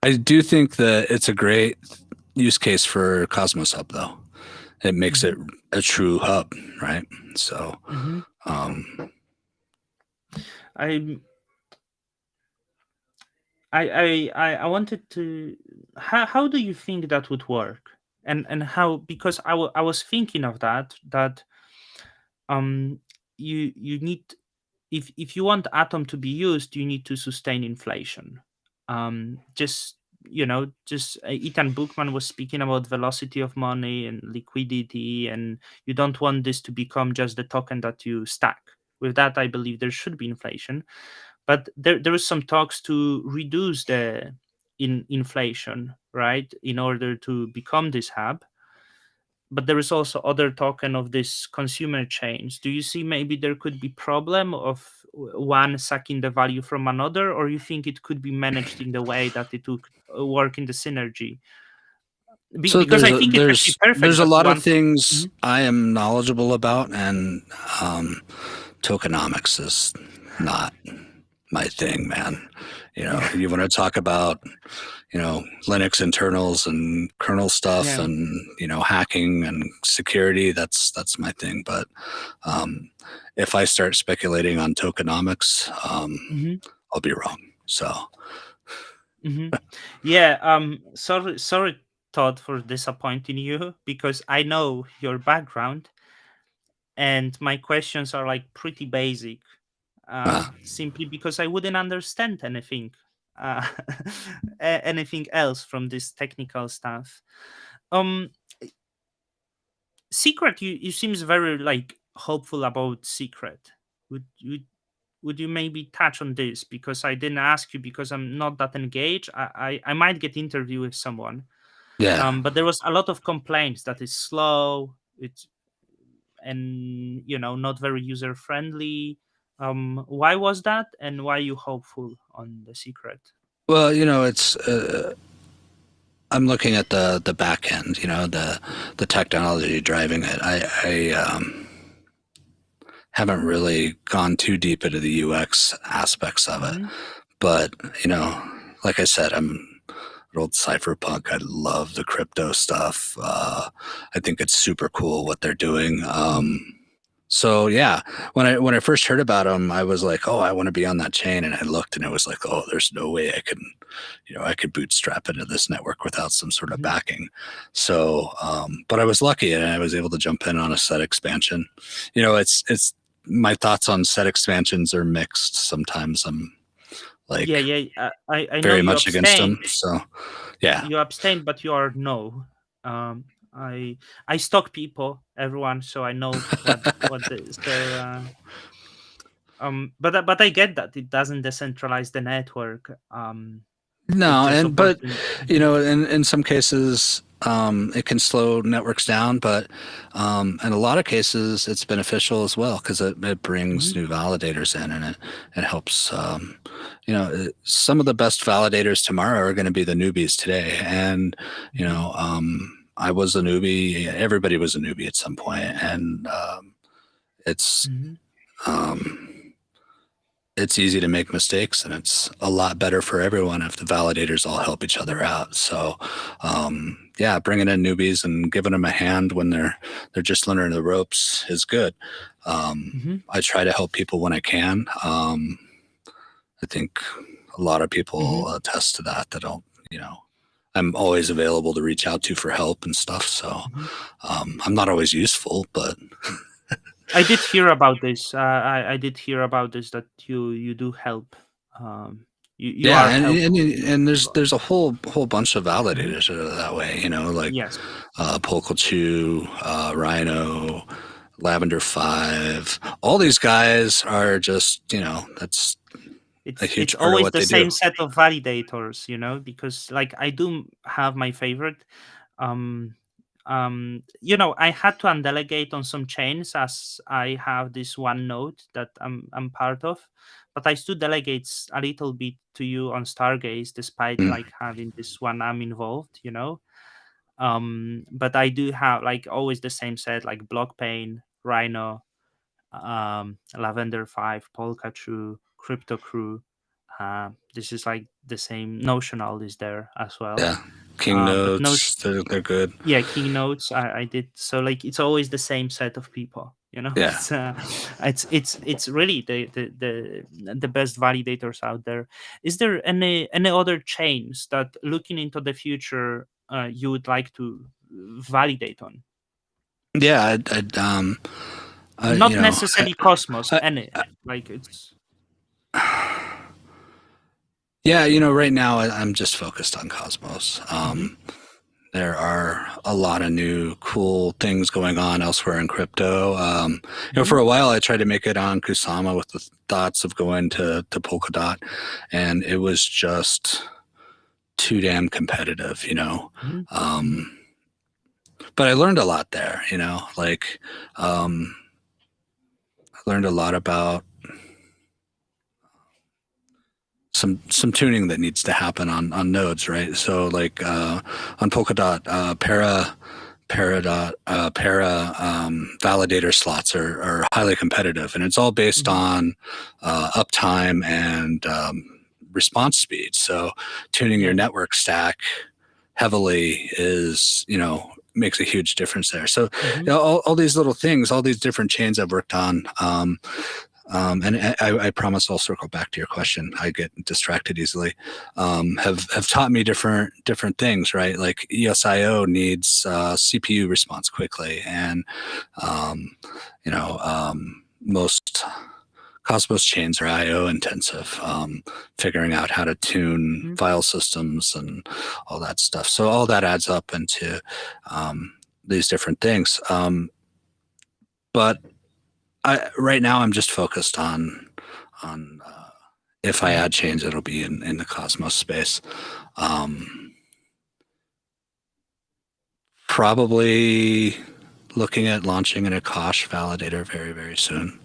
I do think that it's a great use case for Cosmos Hub, though. It makes
Hmm.
it a true hub, right? So,
Hmm.
um,
I I wanted to, how do you think that would work, and how, because I was thinking of that you need, if you want Atom to be used, you need to sustain inflation. Just, just Ethan Bookman was speaking about velocity of money and liquidity, and you don't want this to become just the token that you stack. With that, I believe there should be inflation, but there is some talks to reduce the inflation, right, in order to become this hub. But there is also other token of this consumer chains. Do you see maybe there could be problem of one sucking the value from another, or you think it could be managed in the way that it would work in the synergy?
so
Because I think it's actually perfect
there's a
that
lot of
one.
things
Mhm.
I am knowledgeable about, and tokenomics is not my thing, man.
Yeah.
You want to talk about Linux internals and kernel stuff,
Yeah.
and hacking and security. That's my thing. But um, if I start speculating on tokenomics,
Hmm.
I'll be wrong. So
Hmm. Yeah. Sorry, Todd, for disappointing you, because I know your background and my questions are like pretty basic,
uh,
simply because I wouldn't understand anything, uh, anything else from this technical stuff. Um, Secret, you seems very like hopeful about Secret. Would you maybe touch on this, because I didn't ask you because I'm not that engaged. I might get interview with someone,
Yeah.
but there was a lot of complaints that it's slow, it's and not very user friendly. Why was that, and why are you hopeful on the Secret?
Well, it's I'm looking at the back end, the technology driving it. I haven't really gone too deep into the UX aspects of it,
Mm-hmm.
but like I said, I'm an old cypherpunk. I love the crypto stuff. I think it's super cool what they're doing. So yeah, when I first heard about them, I was like, oh, I want to be on that chain, and I looked, and it was like, oh, there's no way I could bootstrap into this network without some sort of
Mm-hmm.
backing. So, but I was lucky, and I was able to jump in on a set expansion. It's my thoughts on set expansions are mixed. Sometimes I'm
Yeah,
like
yeah. I know
very
you
much against
abstain.
them. So yeah,
You abstain, but you are no. I stalk people, everyone, so I know what the so. But I get that it doesn't decentralize the network. It
no,
just
and
offers
but
the. Mhm.
in some cases, it can slow networks down, but in a lot of cases, it's beneficial as well because it brings
Mhm.
new validators in, and it helps. Some of the best validators tomorrow are going to be the newbies today, and
Mhm.
I was a newbie. Everybody was a newbie at some point, and it's.
Mhm.
Um, it's easy to make mistakes, and it's a lot better for everyone if the validators all help each other out. So yeah, bringing in newbies and giving them a hand when they're just learning the ropes is good.
Mhm.
I try to help people when I can. I think a lot of people
Mhm.
attest to that. That don't I'm always available to reach out to for help and stuff. So
Mhm.
I'm not always useful, but
I did hear about this. I did hear about this, that you do help. Um, you
yeah,
are helpful.
and there's
People.
there's a whole bunch of
Mhm.
validators that are that way. Like
Yes.
Polkachu, Rhino, Lavender Five. All these guys are just that's a
It's
huge part of
always
what
the
they do.
same set of validators, because like I do have my favorite. um I had to undelegate on some chains, as I have this one node that I'm part of, but I still delegates a little bit to you on Stargaze, despite
Mm,
like having this one I'm involved. But I do have like always the same set, like Blockpain, Rhino, Lavender 5, Polka True, Crypto Crew. This is like the same. Notional is there as well.
yeah, King
But no,
notes, they're good.
yeah, keynotes. I did, so like it's always the same set of people.
Yeah,
It's really the best validators out there. Is there any other chains that, looking into the future, you would like to validate on?
yeah.
Not necessarily Cosmos.
I,
Any, like it's.
yeah, right now I'm just focused on Cosmos.
Hmm.
There are a lot of new cool things going on elsewhere in crypto. For
Hmm.
a while, I tried to make it on Kusama with the thoughts of going to Polkadot, and it was just too damn competitive.
Hmm.
Um, but I learned a lot there. Like I learned a lot about some tuning that needs to happen on nodes, right? So like on Polkadot, para validator slots are highly competitive, and it's all based
Hmm.
on uptime and response speed. So tuning your
Yeah.
network stack heavily is makes a huge difference there. So
Hmm.
all these little things, all these different chains I've worked on. And I promise I'll circle back to your question. I get distracted easily. Have taught me different things, right? Like ESIO needs CPU response quickly, and most Cosmos chains are IO intensive. Figuring out how to tune
Hmm.
file systems and all that stuff. So all that adds up into these different things. But right now I'm just focused on if I add chains, it'll be in the Cosmos space. Probably looking at launching an Akash validator very, very soon.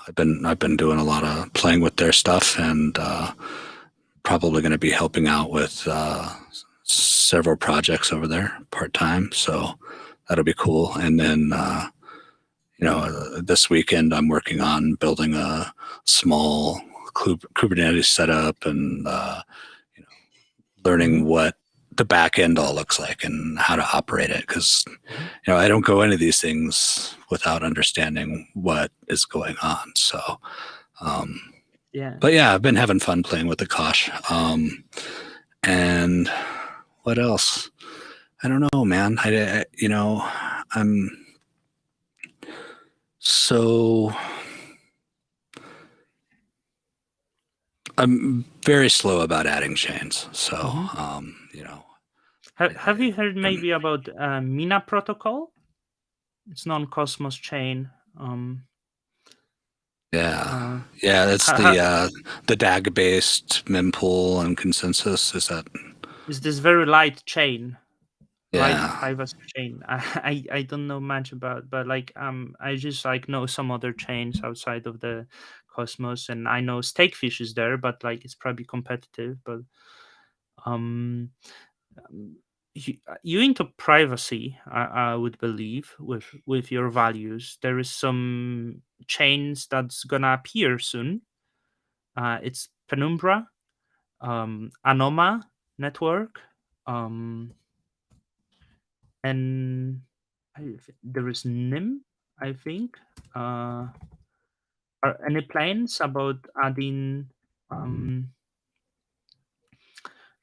I've been doing a lot of playing with their stuff, and probably going to be helping out with several projects over there part time. So that'll be cool. And then this weekend I'm working on building a small Kubernetes setup and learning what the back end all looks like and how to operate it, because I don't go into these things without understanding what is going on. So but yeah, I've been having fun playing with the Kosh. And what else? I don't know, man. I'm very slow about adding chains. So,
Have you heard maybe about Mina protocol? It's non-Cosmos chain.
That's the DAG based mempool and consensus. Is that?
Is this very light chain?
Yeah.
Light privacy chain. I don't know much about, but I just know some other chains outside of the Cosmos, and I know Stakefish is there, but it's probably competitive. But you into privacy, I would believe, with your values. There is some chains that's gonna appear soon. It's Penumbra, Anoma network, and there is Nim, I think. Are any plans about adding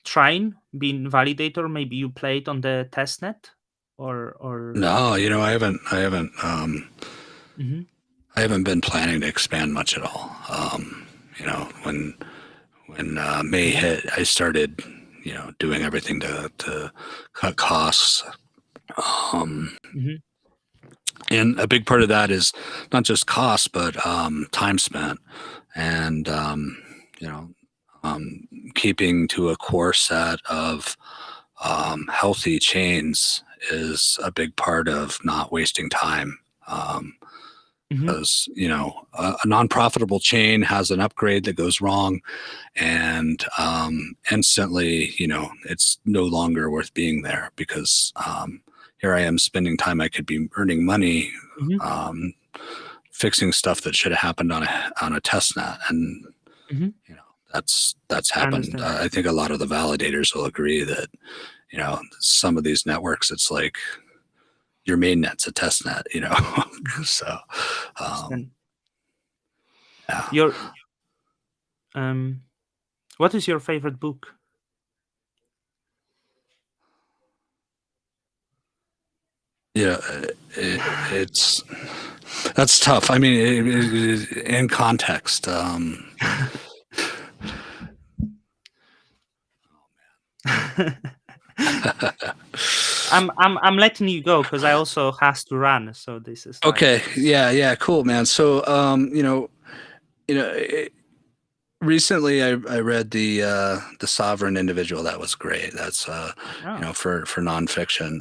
Trine being validator? Maybe you played on the testnet, or
no, I haven't. I haven't been planning to expand much at all. When May hit, I started doing everything to cut costs. And a big part of that is not just cost, but time spent, and keeping to a core set of healthy chains is a big part of not wasting time. Because a non-profitable chain has an upgrade that goes wrong, and instantly it's no longer worth being there, because here I am spending time I could be earning money fixing stuff that should have happened on a test net, and that's happened. I think a lot of the validators will agree that some of these networks, it's like your main net's a test net, so
your what is your favorite book?
That's tough. I mean, in context.
I'm letting you go because I also has to run. So this is
okay. Yeah, cool, man. So recently I read the Sovereign Individual. That was great. That's for nonfiction.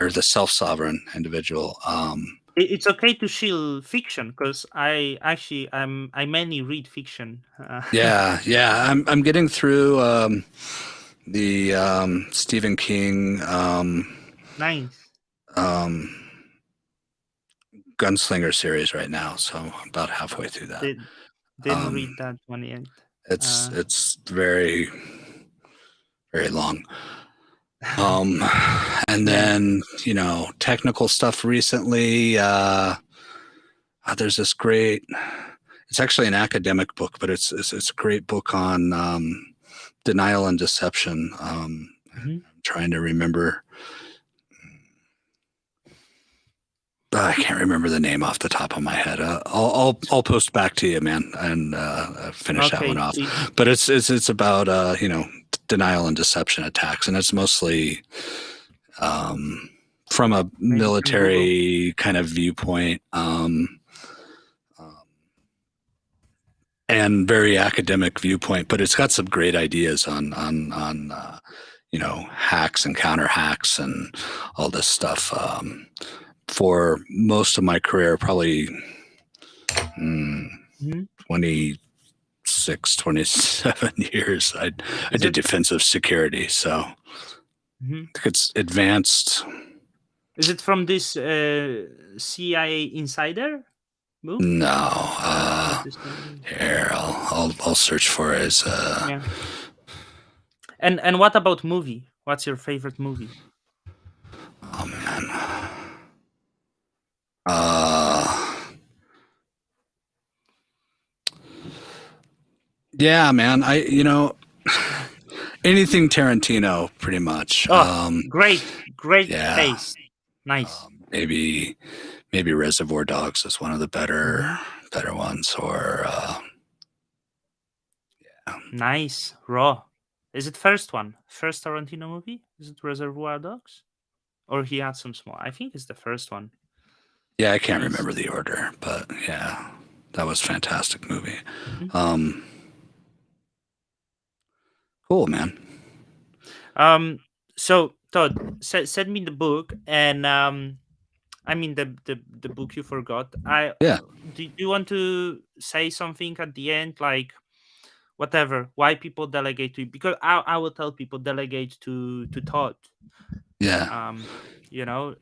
Or the Self-Sovereign Individual.
It's okay to shield fiction, because I mainly read fiction.
I'm getting through the Stephen King
nice
Gunslinger series right now, so I'm about halfway through that.
Didn't read that one yet.
It's very, very long. And then technical stuff recently. There's this great. It's actually an academic book, but it's a great book on denial and deception. I'm trying to remember. I can't remember the name off the top of my head. I'll post back to you, man, and finish that one off. But it's about denial and deception attacks, and it's mostly from a
maybe from Google.
military kind of viewpoint, and very academic viewpoint, but it's got some great ideas on hacks and counter hacks and all this stuff. For most of my career, probably 26, 27 years, I did defensive security. So I think it's advanced.
Is it from this CIA Insider book?
No. Here, I'll search for it.
Yeah. And what about movie? What's your favorite movie?
Oh man. Yeah, man. Anything Tarantino, pretty much.
Oh, great taste. Nice.
Maybe Reservoir Dogs is one of the better ones, or
Nice. Raw. Is it first Tarantino movie? Is it Reservoir Dogs? Or he had some small? I think it's the first one.
Yeah, I can't remember the order, but yeah, that was a fantastic movie. Cool, man.
So Todd, send me the book, and I mean the book you forgot. Do you want to say something at the end, like whatever? Why people delegate to you? Because I will tell people delegate to Todd.
Yeah.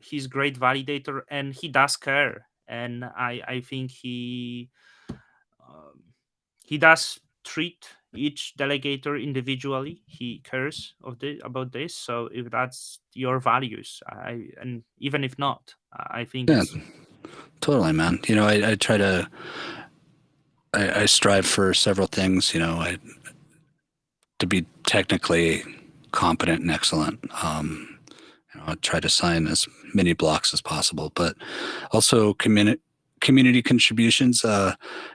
He's great validator, and he does care, and I think he does treat each delegator individually. He cares about this. So if that's your values, and even if not, I think
totally, man. I try to I strive for several things, to be technically competent and excellent. I try to sign as many blocks as possible, but also community contributions. I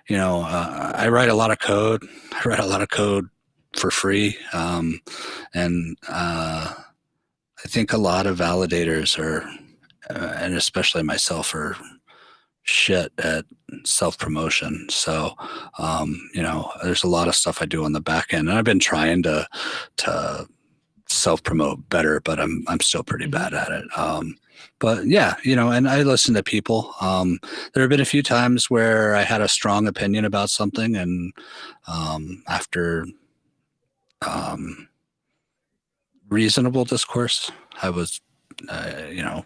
write a lot of code. I write a lot of code for free. And I think a lot of validators are, and especially myself, are shit at self-promotion. So, there's a lot of stuff I do on the back end, and I've been trying to self-promote better, but I'm still pretty bad at it. But yeah, and I listen to people. There have been a few times where I had a strong opinion about something, and after reasonable discourse, I was,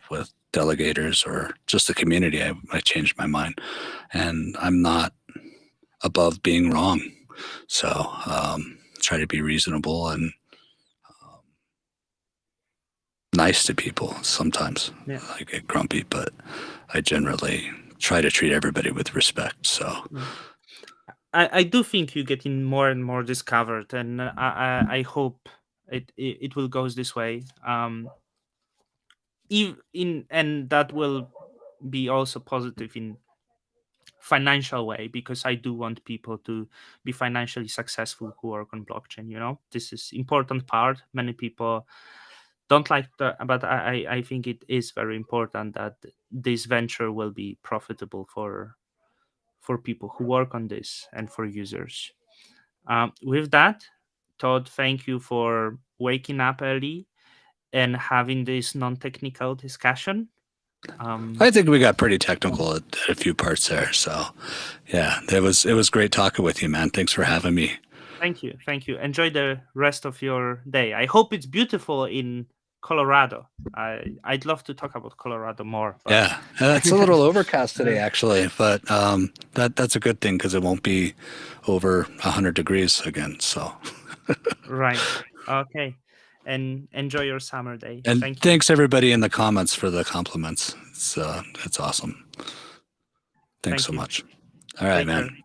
with delegators or just the community, I changed my mind, and I'm not above being wrong. So try to be reasonable and nice to people. Sometimes I get grumpy, but I generally try to treat everybody with respect. So
I do think you're getting more and more discovered, and I hope it will goes this way. And that will be also positive in financial way, because I do want people to be financially successful who work on blockchain. This is important part. Many people don't like that, but I think it is very important that this venture will be profitable for people who work on this and for users. With that, Todd, thank you for waking up early and having this non-technical discussion.
I think we got pretty technical at a few parts there. So yeah, it was great talking with you, man. Thanks for having me.
Thank you. Enjoy the rest of your day. I hope it's beautiful in Colorado. I'd love to talk about Colorado more. But...
Yeah, it's a little overcast today, actually, but that's a good thing because it won't be over 100 degrees again. So
right. Okay. And enjoy your summer day.
And thanks everybody in the comments for the compliments. It's awesome. Thanks so much. All right, man.